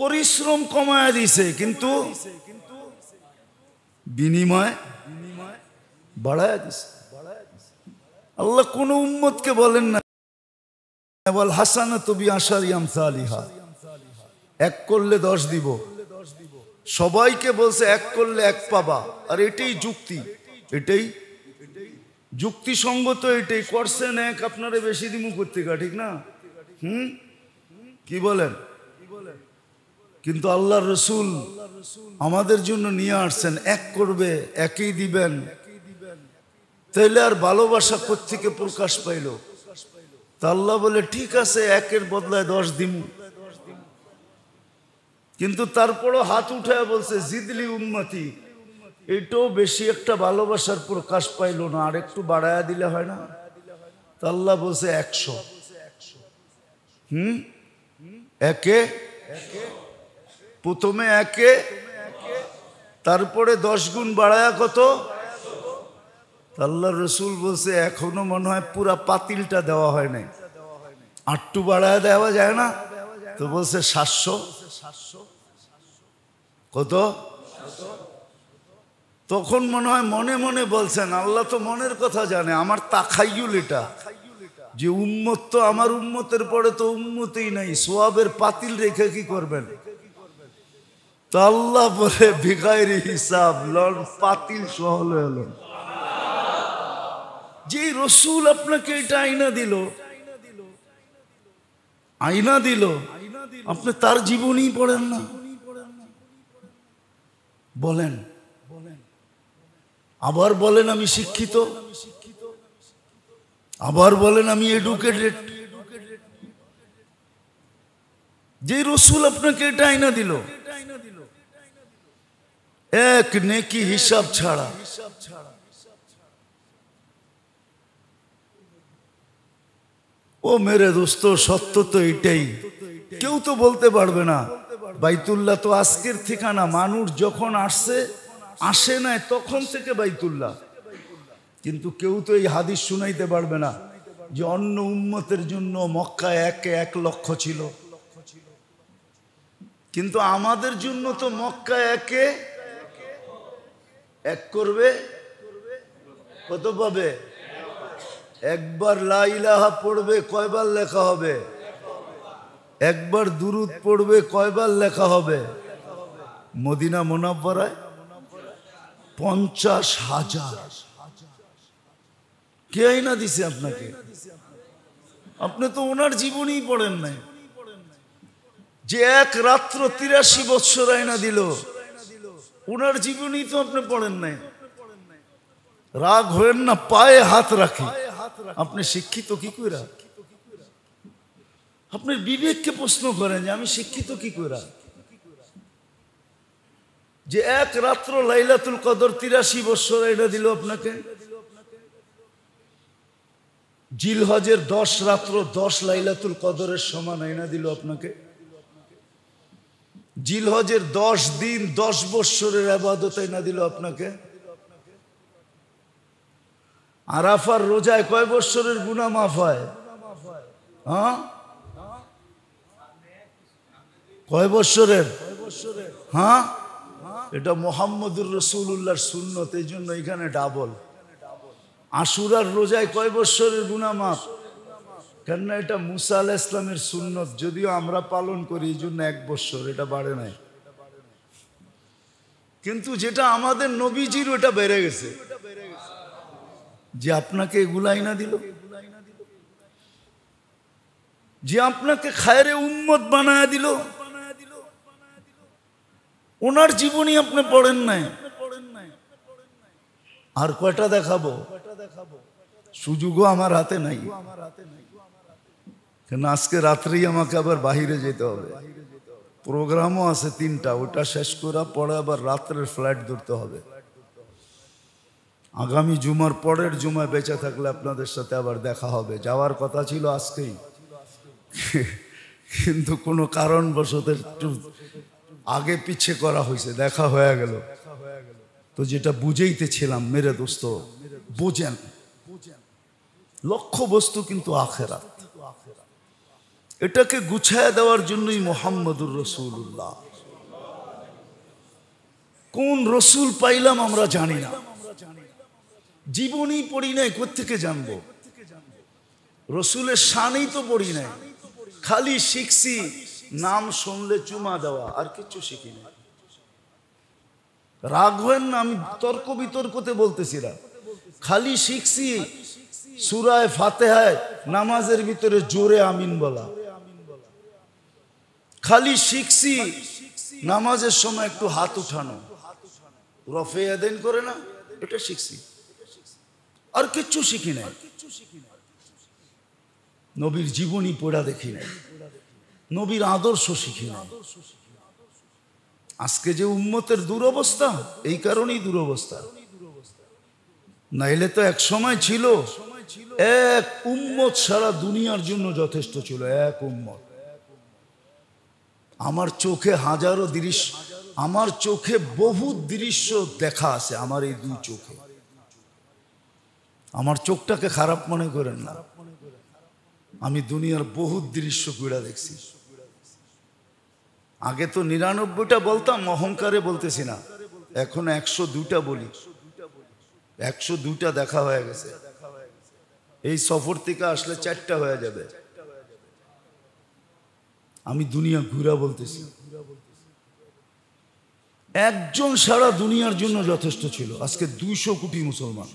Speaker 1: পরিশ্রম কমায় দিছে, কিন্তু বিনিময় বাড়ায় দিছে। আল্লাহ কোন উম্মতকে বলেন না ওয়াল হাসানাতু বিআশারি আমসালিহা, এক করলে 10 দিব। সবাইকে বলছে এক করলে 1 পাবা। আর এটাই যুক্তি, এটাই যুক্তিসঙ্গত, এটাই করছেন এক, আপনারে বেশি দিমু করতে, ঠিক না? কি বলেন? কিন্তু আল্লাহর রাসূল আমাদের জন্য নিয়ে আসছেন এক করবে, একই দিবেন। তাইলে আর ভালোবাসা কোত্থেকে প্রকাশ পাইল? তা আল্লাহ বলে ঠিক আছে, একের বদলায় 10 দিমু। কিন্তু তারপরও হাত উঠায় বলছে জিদলি উম্মতি, এটাও বেশি একটা ভালোবাসার প্রকাশ পাইল না, আর একটু বাড়ায়া দিলে হয় না? তা আল্লাহ বলছে 100। একে প্রথমে একে, তারপরে 10 গুণ বাড়ায়া কত? আল্লাহ রসুল বলছে এখনো মনে হয় পুরা পাতিলটা দেওয়া হয় নাই, আটটু বাড়ায় দেওয়া যায় না? তো বলছে 700। কত? তখন মনে হয় মনে মনে বলছেন, আল্লাহ তো মনের কথা জানে, আমার তাখাইয়ুল এটা যে উম্মত তো আমার উম্মতের পরে তো উম্মতই নাই, সোয়াবের পাতিল রেখে কি করবেন? তো আল্লাহ বলে বিগাইরি হিসাব লন, পাতিল সহল হলো। যে রসুল আপনাকে এটা আইনা দিল, আপনি তার জীবনই পড়েন না? বলেন, আবার বলেন আমি শিক্ষিত, আবার বলেন আমি এডুকেটেড। যে রসুল আপনাকে এটা আইনা দিল, এক নেকি হিসাব ছাড়া। ও মেরে দোস্ত, সত্য তো এটাই, কেউ তো বলতে পারবে না বাইতুল্লাহ তো আজকের ঠিকানা। মানুষ যখন আসে নাই তখন থেকে বাইতুল্লাহ, কিন্তু কেউ তো এই হাদিস শুনাইতে পারবে না যে অন্য উম্মতের জন্য মক্কা 1 লক্ষ ছিল, কিন্তু আমাদের জন্য তো মক্কা 1 করবে কত পাবে? একবার লা ইলাহা পড়বে কয়বার লেখা হবে? একবার দুরুদ পড়বে কয়বার লেখা হবে? মদিনা মুনাব্বারায় 50,000। কে আইনা দিছে আপনাকে? আপনি তো ওনার জীবনই পড়েন নাই। যে এক রাত্র 83 বৎসর আইনা দিল, ওনার জীবনই তো আপনি পড়েন নাই। রাগ হয়েন না, পায়ে হাত রাখি, আপনি শিক্ষিত কি কইরা? আপনার বিবেককে প্রশ্ন করেন যে আমি শিক্ষিত কি কইরা? যে এক রাত্র লাইলাতুল কদর 83 বৎসর আইনা দিল আপনাকে। জিলহজের 10 রাত্র 10 লাইলাতুল কদরের সমান আইনা দিল আপনাকে। জিলহজের 10 দিন 10 বৎসরের ইবাদত আইনা দিল আপনাকে। আরাফার রোজায় কয় বৎসরের গুনাহ মাফ হয়? হ্যাঁ, কয় বৎসরের? হ্যাঁ, এটা মুহাম্মদুর রাসূলুল্লাহর সুন্নত, এই জন্য এখানে ডাবল। আশুরার রোজায় কয় বৎসরের গুনাহ মাফ? কেননা এটা মুসা আলাইহিস সালামের সুন্নত, যদিও আমরা পালন করি এই জন্য 1 বৎসর, এটা বাড়ে নাই। কিন্তু যেটা আমাদের নবীজির ওটা বেড়ে গেছে। যে আপনাকে এগুলাই না দিল, যে আপনাকে খায়রে উম্মত বানায় দিল, ওনার জীবনী আপনি পড়েন নাই। আর কয়টা দেখাবো? সুযোগও আমার হাতে নাই, কেন আজকে রাত্রেই আমাকে আবার বাহিরে যেতে হবে। প্রোগ্রামও আছে 3টা, ওটা শেষ করা পরে আবার রাত্রের ফ্লাইট ধরতে হবে। আগামী জুমার পরের জুমায় বেঁচে থাকলে আপনাদের সাথে আবার দেখা হবে। যাওয়ার কথা ছিল আজকেই, কিন্তু কোনো কারণবশত একটু আগে পিছে করা হয়েছে, দেখা হয়ে গেল। তো যেটা বুঝাইতেছিলাম মেরে দোস্ত, বুঝেন লক্ষ্য বস্তু কিন্তু আখিরাত। এটাকে গুছায় দেওয়ার জন্যই মুহাম্মদুর রাসূলুল্লাহ। কোন রসুল পাইলাম আমরা জানি না, জীবনী পড়ি নাই, কোত্থেকে জানবো? রসুলের শানই তো পড়ি নাই, খালি শিখছি নাম শুনলে চুমা দেওয়া, আর কিছু শিখি না। রাগ হয়েন না, আমি তর্ক বিতর্কতে বলতেছি না, খালি শিখছি সূরা ফাতিহায় নামাজের ভিতরে জোরে আমিন বলা, খালি শিখছি নামাজের সময় একটু হাত উঠানো, রফে আদান করে না, এটা শিখছি, আর কিচ্ছু শিখি নাই। নবীর জীবনী পড়া দেখি নাই, নবীর আদর্শ শিখি নাই। আজকে যে উম্মতের দুরবস্থা, এই কারণেই দুরবস্থা। নাইলে তো এক সময় ছিল এক উম্মত সারা দুনিয়ার জন্য যথেষ্ট ছিল, এক উম্মত। আমার চোখে হাজারো দৃশ্য, আমার চোখে বহু দৃশ্য দেখা আছে, আমার এই দুই চোখে। আমার চোখটাকে খারাপ মনে করেন না, আমি দুনিয়ার বহু দৃশ্য ঘুরে দেখছি। আগে তো ৯৯টা বলতাম, অহংকারে বলতেছি না, এখন ১০২টা বলি। ১০২টা দেখা হয়ে গেছে, এই সফর থেকে আসলে ৪টা হয়ে যাবে। আমি দুনিয়া ঘুরা বলতেছি। একজন সারা দুনিয়ার জন্য যথেষ্ট ছিল, আজকে ২০০ কোটি মুসলমান।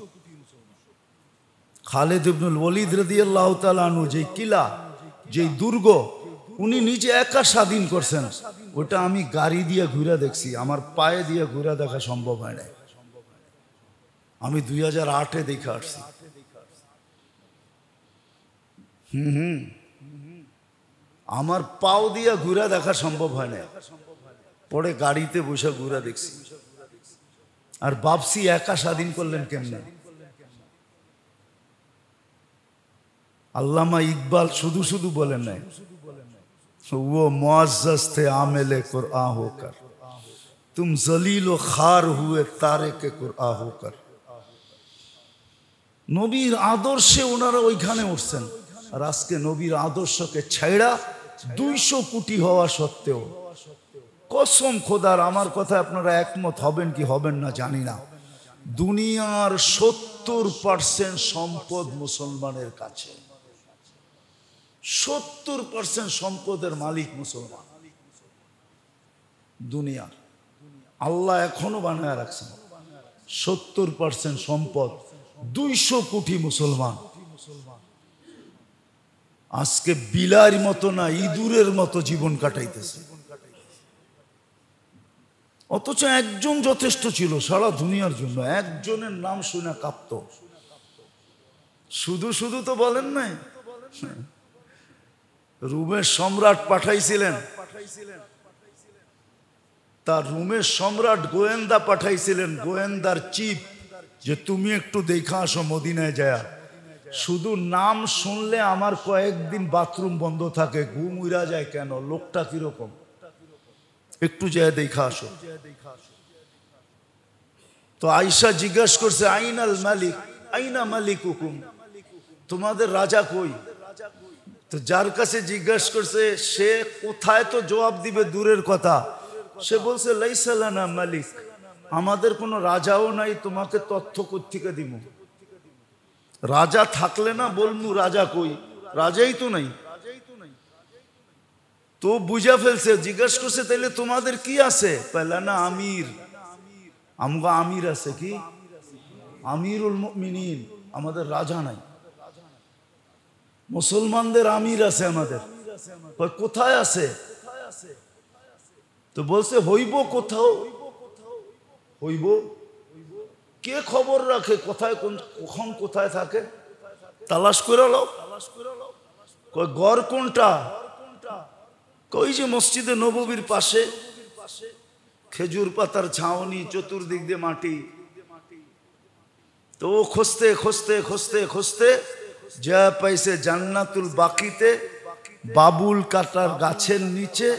Speaker 1: খালিদ ইবনুল ওয়ালিদ রাদিয়াল্লাহু তাআলা আনহু, যে কিলা, যে দুর্গ উনি নিজে একা স্বাধীন করছেন, ওটা আমি গাড়ি দিয়ে ঘুরে দেখছি, আমার পায়ে দিয়ে ঘুরে দেখা সম্ভব হয় না। আমি ২০০৮-এ দেখে আসছি। আমার পাও দিয়া ঘুরা দেখা সম্ভব হয় না, পরে গাড়িতে বসে ঘুরা দেখছি। আর ভাবছি একা স্বাধীন করলেন কেমনে? আল্লামা ইকবাল শুধু শুধু বলেন নাই, वो मुअज़्ज़ज़ थे आमिले कुरआन होकर, तुम जलील व खार हुए तारिके कुरआन होकर। নবীর আদর্শে ওনারা ওইখানে উঠছেন, আর আজকে নবীর আদর্শকে ছাইড়া ২০০ কোটি হওয়া সত্ত্বেও, কসম খোদার, আমার কথা আপনারা একমত হবেন কি হবেন না জানি না, দুনিয়ার ৭০% সম্পদ মুসলমানের কাছে। ৭০% সম্পদের মালিক মুসলমান দুনিয়ার। আল্লাহ এখনো বানায় রাখছেন ৭০% সম্পদ, ২০০ কোটি মুসলমান। আজকে বিলার মতো না, ইঁদুরের মতো জীবন কাটাইতেছে। অথচ একজন যথেষ্ট ছিল সারা দুনিয়ার জন্য, একজনের নাম শুনে কাঁপত। শুধু শুধু তো বলেন নাই, রোমের সম্রাট পাঠাইছিলেন, তার রোমের সম্রাট গোয়েন্দা পাঠাইছিলেন, গোয়েন্দার চিফ, যে তুমি একটু দেখা আসো মদিনায় যায়। শুধু নাম শুনলে আমার কয়েকদিন বাথরুম বন্ধ থাকে, ঘুম উড়া যায়, কেন, লোকটা কিরকম, একটু যায় দেখা আসো। তো আয়েশা জিজ্ঞাসা করছে, আইনাল মালিক, আইনা মালিক হুকুম, তোমাদের রাজা কই? তো যার কাছে জিজ্ঞাসা করছে সে কোথায় তো জবাব দিবে দূরের কথা, সে বলছে লাইসা লানা মালিক, আমাদের কোনো রাজাও নাই, তোমাকে তথ্য কোত্থেকে দিব? রাজা থাকলে না বলমু রাজা কই, রাজাই তো নাই। তো বুঝা ফেলছে, জিজ্ঞাসা করছে তাইলে তোমাদের কি আছে? পেলা না আমির, আমগো আমির আছে, কি আমিরুল মুমিনিন, আমাদের রাজা নাই। মুসলমানদের আমির আছে আমাদের, কোথায় আছে? তো বলছে হইব কোথাও, হইব, কে খবর রাখে কোথায় কখন কোথায় থাকে? তালাশ করে লাও। গড় কোনটা? কই যে মসজিদে নববীর পাশে খেজুর পাতার ছাউনি, চতুর্দিক দিয়ে মাটি। তো খুঁজতে খুঁজতে খুঁজতে খুঁজতে যা পাইছে জান্নাতুল বাকিতে, বাবুল কাটার গাছের নিচে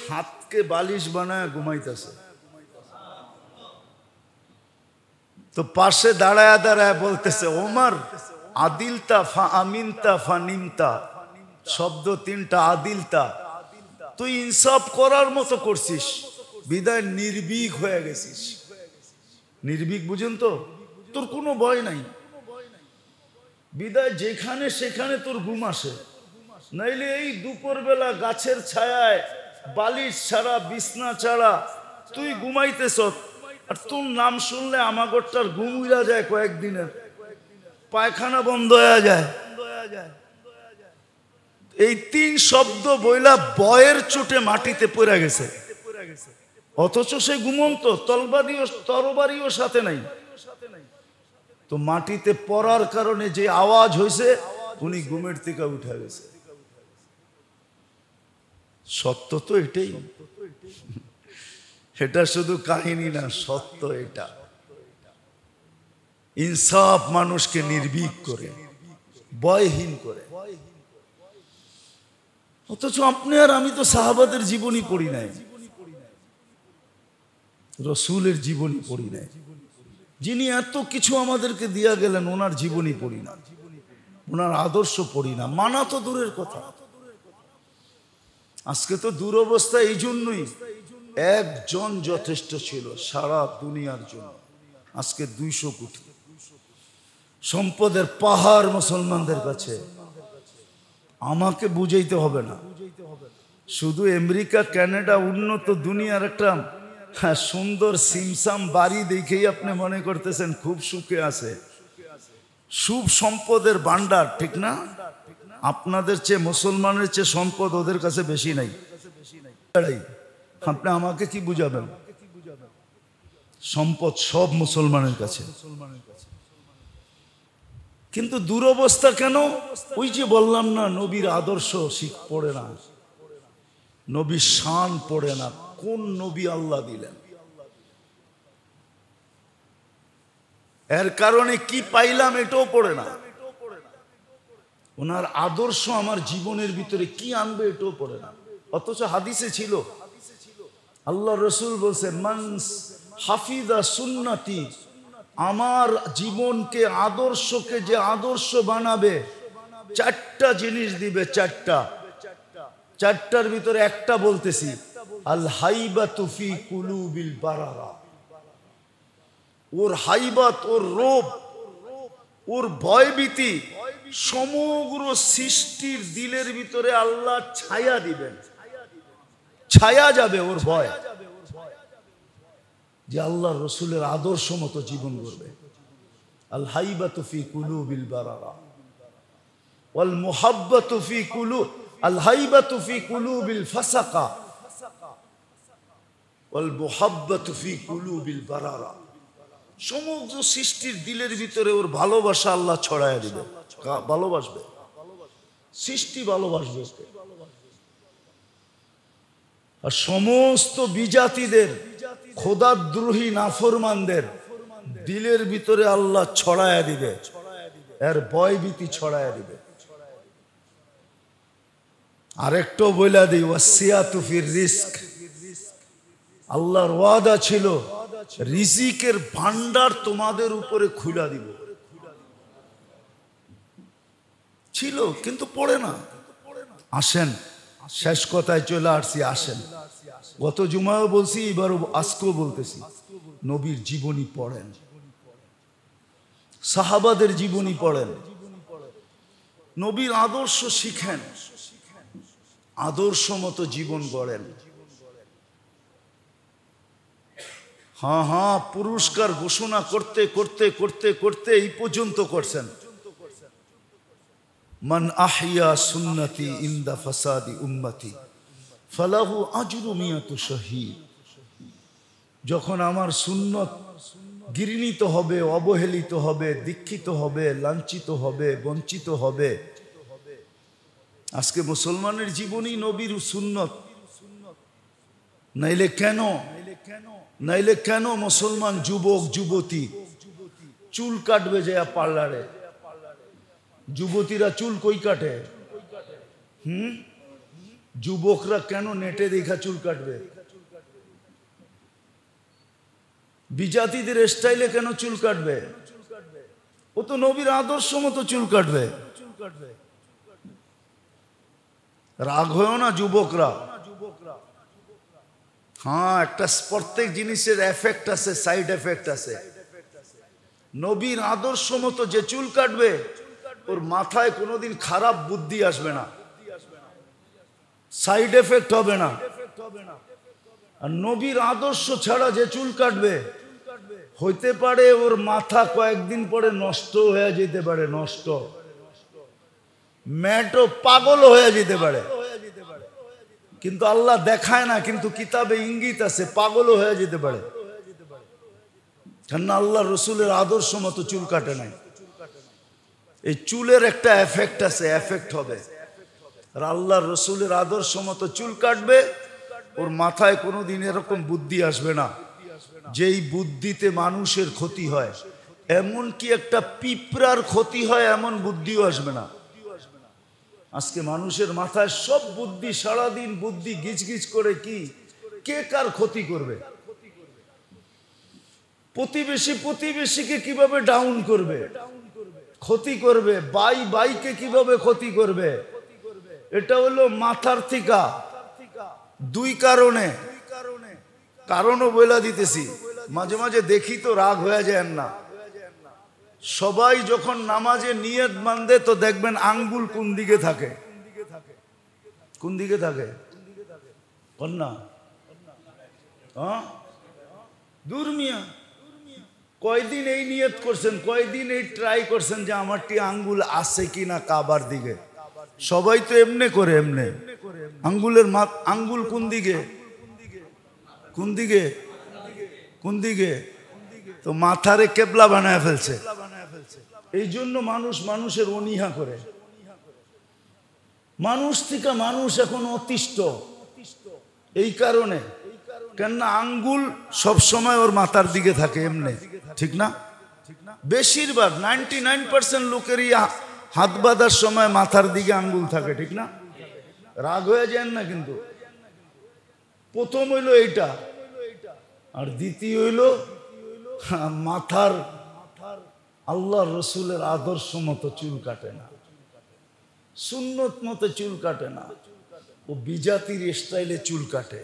Speaker 1: হাতকে বালিশ বানায় ঘুমাইতেছে। তো পাশে দাঁড়ায় দাঁড়ায় বলতেছে, ওমর আদিলতা ফা আমিনতা ফা নিমতা, শব্দ তিনটা, আদিলতা। তুই ইনসাফ করার মতো করছিস, বিদায় নির্ভীক হয়ে গেছিস। নির্ভীক বুঝেন তো, তোর কোনো ভয় নাই, বিদায় যেখানে সেখানে তোর ঘুম আসে। নাইলে এই দুপুরবেলা গাছের ছায়ায় বালিশ ছাড়া বিছনা ছাড়া তুই ঘুমাইতেছ, আর তোর নাম শুনলে আমাগরটার ঘুম উড়া যায়, কয়েকদিনের পায়খানা বন্ধ হয়ে যায়। এই তিন শব্দ বইলা বয়ের চোটে মাটিতে পড়ে গেছে, অথচ সে ঘুমন্ত, তরবারিও সাথে নাই। তো মাটিতে পড়ার কারণে যে আওয়াজ হয়েছে, উনি ঘুমের থেকে উঠে গেছে। সত্য তো এটাই, এটা শুধু কাহিনী না, সত্য এটা। ইনসাফ মানুষকে নির্ভীক করে, ভয়হীন করে। অথচ আপনি আর আমি তো সাহাবাদের জীবনী পড়ি নাই, রসুলের জীবনী পড়ি নাই। যিনি এত কিছু আমাদেরকে দিয়া গেলেন, ওনার জীবনী পড়ি না, ওনার আদর্শ পড়ি না, মানা তো দূরের কথা। আজকে তো দুরবস্থা এই জন্যই, একজন যথেষ্ট ছিল সারা দুনিয়ার জন্য, আজকে 200 কোটি। সম্পদের পাহাড় মুসলমানদের কাছে। আমাকে বুঝাইতে হবে না, শুধু আমেরিকা কানাডা উন্নত দুনিয়ার একটা সুন্দর সিমসাম বাড়ি দেখেই আপনি মনে করতেছেন খুব সুখে আছে। সুখ সম্পদের ভান্ডার, ঠিক না? আপনাদের চেয়ে, মুসলমানের চেয়ে সম্পদ ওদের কাছে বেশি নাই। আপনি আমাকে কি বুঝাবেন? সম্পদ সব মুসলমানের কাছে। কিন্তু দুরবস্থা কেন? ওই যে বললাম না, নবীর আদর্শ পড়ে না, নবীর শান পড়ে না, কোন নবী আল্লাহ দিলেন, এর কারণে কি পাইলাম এটাও পড়ে না। ওনার আদর্শ আমার জীবনের ভিতরে কি আনবে এটাও পড়ে না। অথচ হাদিসে ছিল, আল্লাহ রসুল বলছে, মান হাফিজা সুন্নতি, আমার জীবনকে, আদর্শকে যে আদর্শ বানাবে, 4টা জিনিস দিবে। 4টার ভিতরে একটা বলতেছি, আল হাইবাতু ফি কুলুবিল বারারা। ওর হাইবাত, ওর রূপ, ওর ভয়ভীতি সমগ্র সৃষ্টির দিলের ভিতরে আল্লাহ ছায়া দিবেন, ছায়া যাবে ওর ভয়, যে আল্লাহ রসুলের আদর্শ মতো জীবন করবে। আল হাইবাতু ফি কুলুবিল বারারা ওয়াল মুহাব্বাতু ফি কুলুব, আল হাইবাতু ফি কুলুবিল ফাসাকা ওয়াল মুহাব্বাতু ফি কুলুবিল বারারা। সমগ্র সৃষ্টির দিলের ভিতরে ওর ভালোবাসা আল্লাহ ছড়ায় দিবে, ভালোবাসবে, সৃষ্টি ভালোবাসবে। আর সমস্ত বিজাতিদের, খোদাদ্রোহী নাফরমানদের দিলের ভিতরে আল্লাহ ছড়ায় দিবে, এর ভয়ভীতি ছড়ায় দিবে। আরেকটাও বইলা দিই, ওয়াসিয়াতু ফির রিজক, আল্লাহর ওয়াদা ছিল রিজিকের ভান্ডার তোমাদের উপরে খুলে দিব। ছিল কিন্তু পড়ে না। আসেন, শেষ কথায় চলে আসছি, আসেন। গত জুমাও বলছি, এবারও আজকেও বলতেছি, নবীর জীবনী পড়েন, সাহাবাদের জীবনী পড়েন, নবীর আদর্শ শিখেন, আদর্শ মতো জীবন গড়েন। হ্যাঁ, পুরস্কার ঘোষণা করতে করতে করতে করতে এই পর্যন্ত করছেন, মান আহইয়া সুন্নতি ইনদা ফাসাদি উম্মতি ফালাহু আজরু মিয়াতু শহীদ। যখন আমার সুন্নত ঘৃণিত হবে, অবহেলিত হবে, দীক্ষিত হবে, লাঞ্ছিত হবে, বঞ্চিত হবে। আজকে মুসলমানের জীবনই নবীর সুন্নত। নাইলে কেন মুসলমান যুবক যুবতী চুল কাটবে যে পার্লারে? যুবতীরা চুল কই কাটে? যুবকরা কেন নেটে দেখা চুল কাটবে? বিজাতিদের স্টাইলে কেন চুল কাটবে? ও তো নবীর আদর্শ মতো চুল কাটবে। রাগ হয়েও না যুবকরা। হ্যাঁ, একটা প্রত্যেক জিনিসের এফেক্ট আছে, সাইড এফেক্ট আছে। নবীর আদর্শ মতো যে চুল কাটবে ওর মাথায় কোনোদিন খারাপ বুদ্ধি আসবে না, সাইড এফেক্ট হবে না। আর নবীর আদর্শ ছাড়া যে চুল কাটবে হইতে পারে ওর মাথা কয়েকদিন পরে নষ্ট হয়ে যেতে পারে, নষ্ট ম্যাটও পাগল হয়ে যেতে পারে। কিন্তু আল্লাহ দেখায় না, কিন্তু কিতাবে ইঙ্গিত আছে পাগলও হয়ে যেতে পারে। কেননা আল্লাহ রসুলের আদর্শ মতো চুল কাটে নাই। এই চুলের একটা এফেক্ট আছে, এফেক্ট হবে। আর আল্লাহ রসুলের আদর্শ মতো চুল কাটবে ওর মাথায় কোনোদিন এরকম বুদ্ধি আসবে না যেই বুদ্ধিতে মানুষের ক্ষতি হয়, এমনকি একটা পিঁপড়ার ক্ষতি হয় এমন বুদ্ধিও আসবে না। আজকে মানুষের মাথায় সব বুদ্ধি, সারাদিন বুদ্ধি গিজ গিজ করে কি কে কার ক্ষতি করবে, প্রতিবেশী প্রতিবেশীকে কিভাবে ডাউন করবে, ক্ষতি করবে, বাই বাইকে কিভাবে ক্ষতি করবে। এটা হলো মাথার থিকা। দুই কারণে, কারণও বলে দিতেছি। মাঝে মাঝে দেখি তো রাগ হয়ে যায় না। সবাই যখন নামাজে নিয়ত বাঁধে তো দেখবেন আঙ্গুল কোন দিকে থাকে, কোন দিকে থাকে কন্যা? হ্যাঁ, দূর মিয়া, কয়দিন এই নিয়ত করছেন, কয়দিন এই ট্রাই করছেন যে আমারটি আঙ্গুল আছে কিনা কাবার দিকে। সবাই তো এমনে করে, এমনে আঙ্গুলের আঙ্গুল কোন দিকে, কোন দিকে, কোন দিকে? তো মাথারে কেবলা বানায় ফেলছে। এই জন্য মানুষ মানুষের অনীহা করে। মানুষ থেকে মানুষ এখন অতিষ্ঠ এই কারণে, কেননা আঙ্গুল সব সময় ওর মাথার দিকে থাকে এমনি, ঠিক না? বেশিরভাগ 99% লোকেরই হাত বাঁধার সময় মাথার দিকে আঙ্গুল থাকে, ঠিক না? রাগ হয়ে যায় না কিন্তু। প্রথম হইল এইটা, আর দ্বিতীয় হইল মাথার আল্লাহ রসুলের আদর্শ মতো চুল কাটে না, সুন্নত মতো চুল কাটে না। ও বিজাতির স্টাইলে চুল কাটে,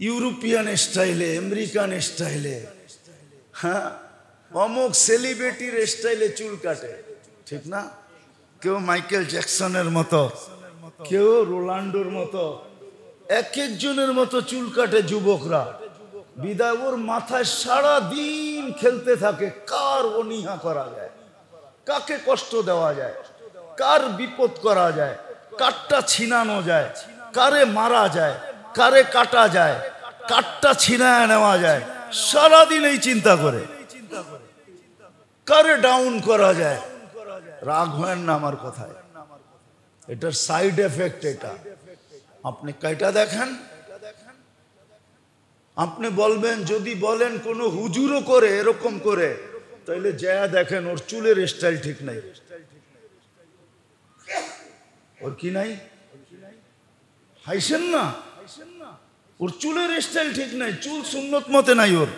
Speaker 1: ইউরোপিয়ান স্টাইলে, আমেরিকান স্টাইলে, হ্যাঁ, অমুক সেলিব্রিটির স্টাইলে চুল কাটে, ঠিক না? কেউ মাইকেল জ্যাকসনের মতো, কেউ রোনাল্ডোর মতো, এক একজনের মতো চুল কাটে যুবকরা। বিদায় ওর মাথায় সারা দিন খেলতে থাকে কার অনীহা করা যায়, কাকে কষ্ট দেওয়া যায়, কার বিপদ করা যায়, কারটা ছিনানো যায়, কারে মারা যায়, কারে কাটা যায়, কারটা ছিনায় নেওয়া যায়। সারাদিন এই চিন্তা করে কারে ডাউন করা যায়। রাগ হয় না আমার কথায়, এটার সাইড এফেক্ট এটা। আপনি কয়টা দেখেন, আপনি বলবেন, যদি বলেন কোন হুজুরও করে এরকম করে, তাইলে যা দেখেন ওর চুলের স্টাইল ঠিক নাই। ওর কি নাই? হাইছেন না, ওর চুলের স্টাইল ঠিক নাই, চুল সুন্নত মতে নাই, ওর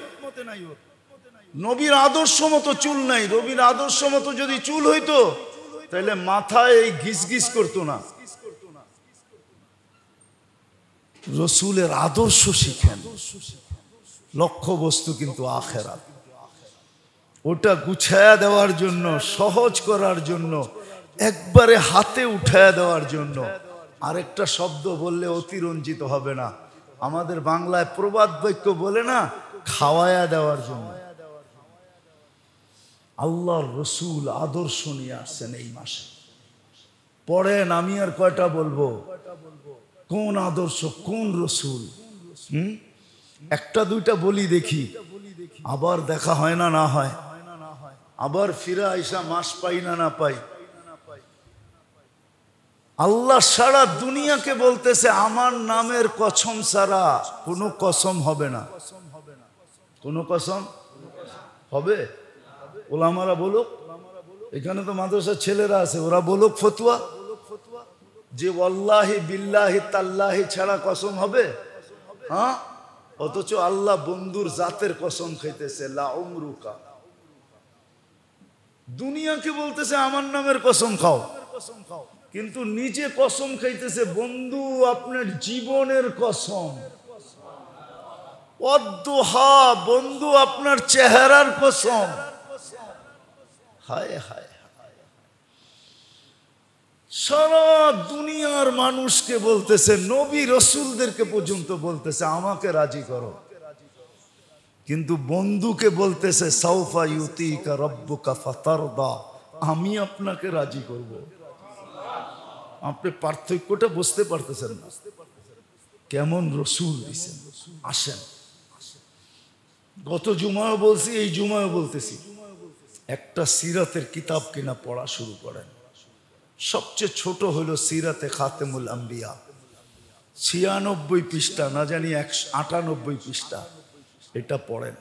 Speaker 1: নবীর আদর্শ মতো চুল নাই। নবীর আদর্শ মতো যদি চুল হইতো তাহলে মাথায় এই ঘিস ঘিস করতো না। রসুলের আদর্শ শিখেন, লক্ষ্য বস্তু কিন্তু আখেরাত। ওটা গুছায়া দেওয়ার জন্য, সহজ করার জন্য, একবারে হাতে উঠায়া দেওয়ার জন্য। আরেকটা শব্দ বললে অতিরঞ্জিত হবে না, আমাদের বাংলায় প্রবাদ বাক্য বলে না, খাওয়ায়া দেওয়ার জন্য। আল্লাহর রসুল আদর্শ নিয়ে আসছেন এই মাসে। পড়েন, আমি আর কয়টা বলবো, কোন আদর্শ, কোন রসুল? একটা দুইটা বলি দেখি, আবার দেখা হয় না, না হয়, আবার ফিরে আইসা মাস পাই না, না পাই। আল্লাহ সারা দুনিয়াকে বলতেছে আমার নামের কসম ছাড়া কোনো কসম হবে না। কোনো কসম হবে? ওলামারা বলুক, এখানে তো মাদ্রাসার ছেলেরা আছে, ওরা বলুক ফতুয়া যে ওয়াল্লাহি বিল্লাহি তাল্লাহি ছাড়া কসম হবে? হ্যাঁ, অথচ আল্লাহ বন্ধুর জাতের কসম খাইতেছে, লা উমরুকা। দুনিয়াকে বলতেছে আমার নামের কসম খাও, কিন্তু নিজে কসম খাইতেছে বন্ধু আপনার জীবনের কসম, অদ্দুহা বন্ধু আপনার চেহারার কসম। হায় হায়, সারা দুনিয়ার মানুষকে বলতেছে, নবী রসুলদেরকে পর্যন্ত বলতেছে আমাকে রাজি করো, কিন্তু বন্ধুকে বলতেছে সাউফা ইউতিকা রব্বুকা ফাতারদা, আমি আপনাকে রাজি করব। আপনি পার্থক্যটা বুঝতে পারতেছেন না, কেমন রসুল দিছেন। আসেন, গত জুমায় বলছি, এই জুমায় বলতেছি, একটা সিরাতের কিতাব কিনা পড়া শুরু করেন। সবচেয়ে ছোট হলো সিরাতে খাতেমুল আম্বিয়া, 96 পৃষ্ঠা, না জানি 198 পৃষ্ঠা। এটা পড়েন,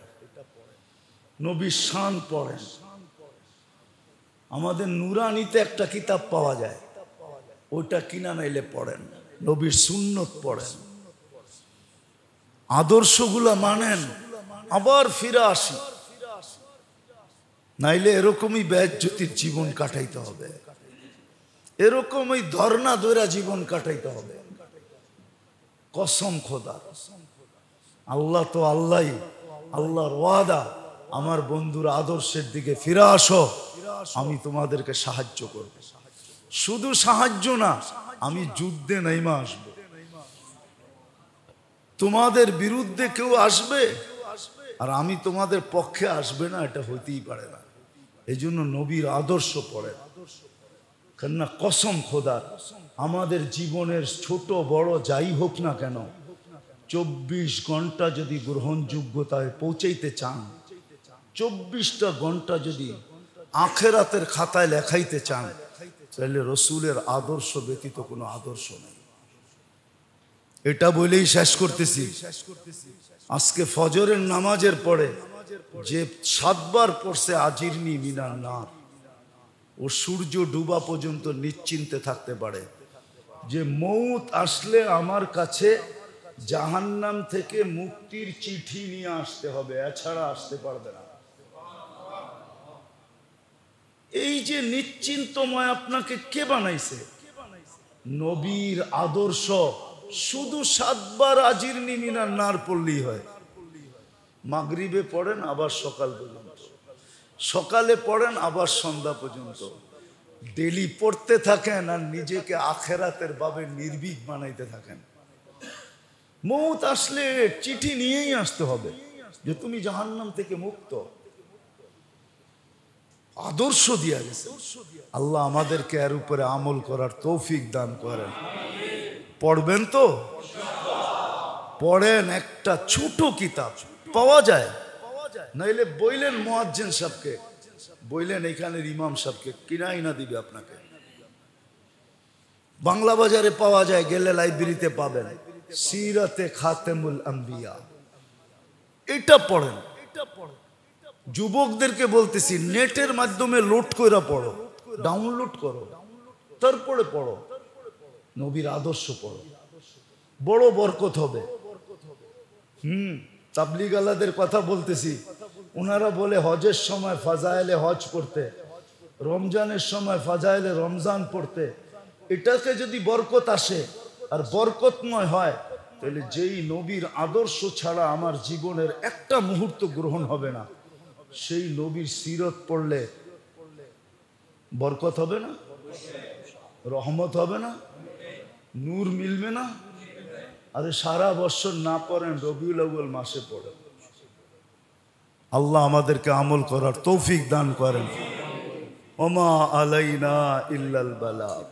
Speaker 1: নবীর শান পড়েন। আমাদের নুরানিতে একটা কিতাব পাওয়া যায়, ওইটা কিনা নাইলে পড়েন। নবীর সুন্নত পড়েন, আদর্শগুলা মানেন, আবার ফিরে আসি, নাইলে এরকমই বেজ্জতির জীবন কাটাইতে হবে, এরকমই ধর্ণা দৈরা জীবন কাটাইতে হবে। কসম খোদা, আল্লাহ তো আল্লাহ, আল্লাহর ওয়াদা, আমার বন্ধুর আদর্শের দিকে ফিরে আসো, আমি তোমাদেরকে সাহায্য করব। শুধু সাহায্য না, আমি যুদ্ধে নাইমা আসবো। তোমাদের বিরুদ্ধে কেউ আসবে আর আমি তোমাদের পক্ষে আসবে না, এটা হইতেই পারে না। এই জন্য নবীর আদর্শ পড়েন, কেননা কসম খোদার, আমাদের জীবনের ছোট বড় যাই হোক না কেন, 24 ঘন্টা যদি গ্রহণযোগ্যতায় পৌঁছাইতে চান, 24টা ঘন্টা যদি আখেরাতের খাতায় লেখাইতে চান, তাহলে রসুলের আদর্শ ব্যতীত কোনো আদর্শ নেই। এটা বলেই শেষ করতেছি। আজকে ফজরের নামাজের পরে যে 7 বার পড়ছে আজিরনি মিনান নার, ও সূর্য ডুবা পর্যন্ত নিশ্চিন্তে থাকতে পারে যে মৌত আসলে আমার কাছে জাহান্নাম থেকে মুক্তির চিঠি নিয়ে আসতে হবে, এছাড়া আসতে পারবে না। এই যে নিশ্চিন্তময় আপনাকে কে বানাইছে? নবীর আদর্শ। শুধু 7 বার আজিরনি মিনান নার পড়লেই হয়। মাগরিবে পড়েন আবার সকাল পর্যন্ত, সকালে পড়েন আবার সন্ধ্যা পর্যন্ত, ডেলি পড়তে থাকেন আর নিজেকে আখেরাতের ভাবে নির্ভীক বানাইতে থাকেন। মৌত আসলে চিঠি নিয়েই আসতে হবে যে তুমি জাহান্নাম থেকে মুক্ত। আদর্শ দিয়া গেছে। আল্লাহ আমাদেরকে এর উপরে আমল করার তৌফিক দান করেন। পড়বেন তো? পড়েন, একটা ছোট কিতাব পাওয়া যায়, নাইলে বইলেন মুয়াজ্জিন সাহেবকে, বইলেন এখানের ইমাম সাহেবকে, কিনাই না দিবে আপনাকে। বাংলা বাজারে পাওয়া যায়, গেলে লাইব্রেরিতে পাবেন, সিরাতে খাতেমুল আম্বিয়া। এটা পড়েন। যুবকদেরকে বলতেছি, নেটের মাধ্যমে লোড করে পড়ো, ডাউনলোড করো, তারপরে পড়ো, নবীর আদর্শ পড়ো, বড় বরকত হবে। তাবলিগ আলাদের কথা বলতেছি, ওনারা বলে হজের সময় ফাজাইলে হজ পড়তে, রমজানের সময় ফাজাইলে রমজান পড়তে। এটাকে যদি বরকত আসে আর বরকতময় হয়, তাহলে যেই নবীর আদর্শ ছাড়া আমার জীবনের একটা মুহূর্ত গ্রহণ হবে না, সেই নবীর সিরত পড়লে বরকত হবে না? রহমত হবে না? নূর মিলবে না? আরে সারা বছর না পড়েন, রবিউল আউয়াল মাসে পড়েন। আল্লাহ আমাদেরকে আমল করার তৌফিক দান করেন। ওমা আলাইনা ইল্লাল বালাগ।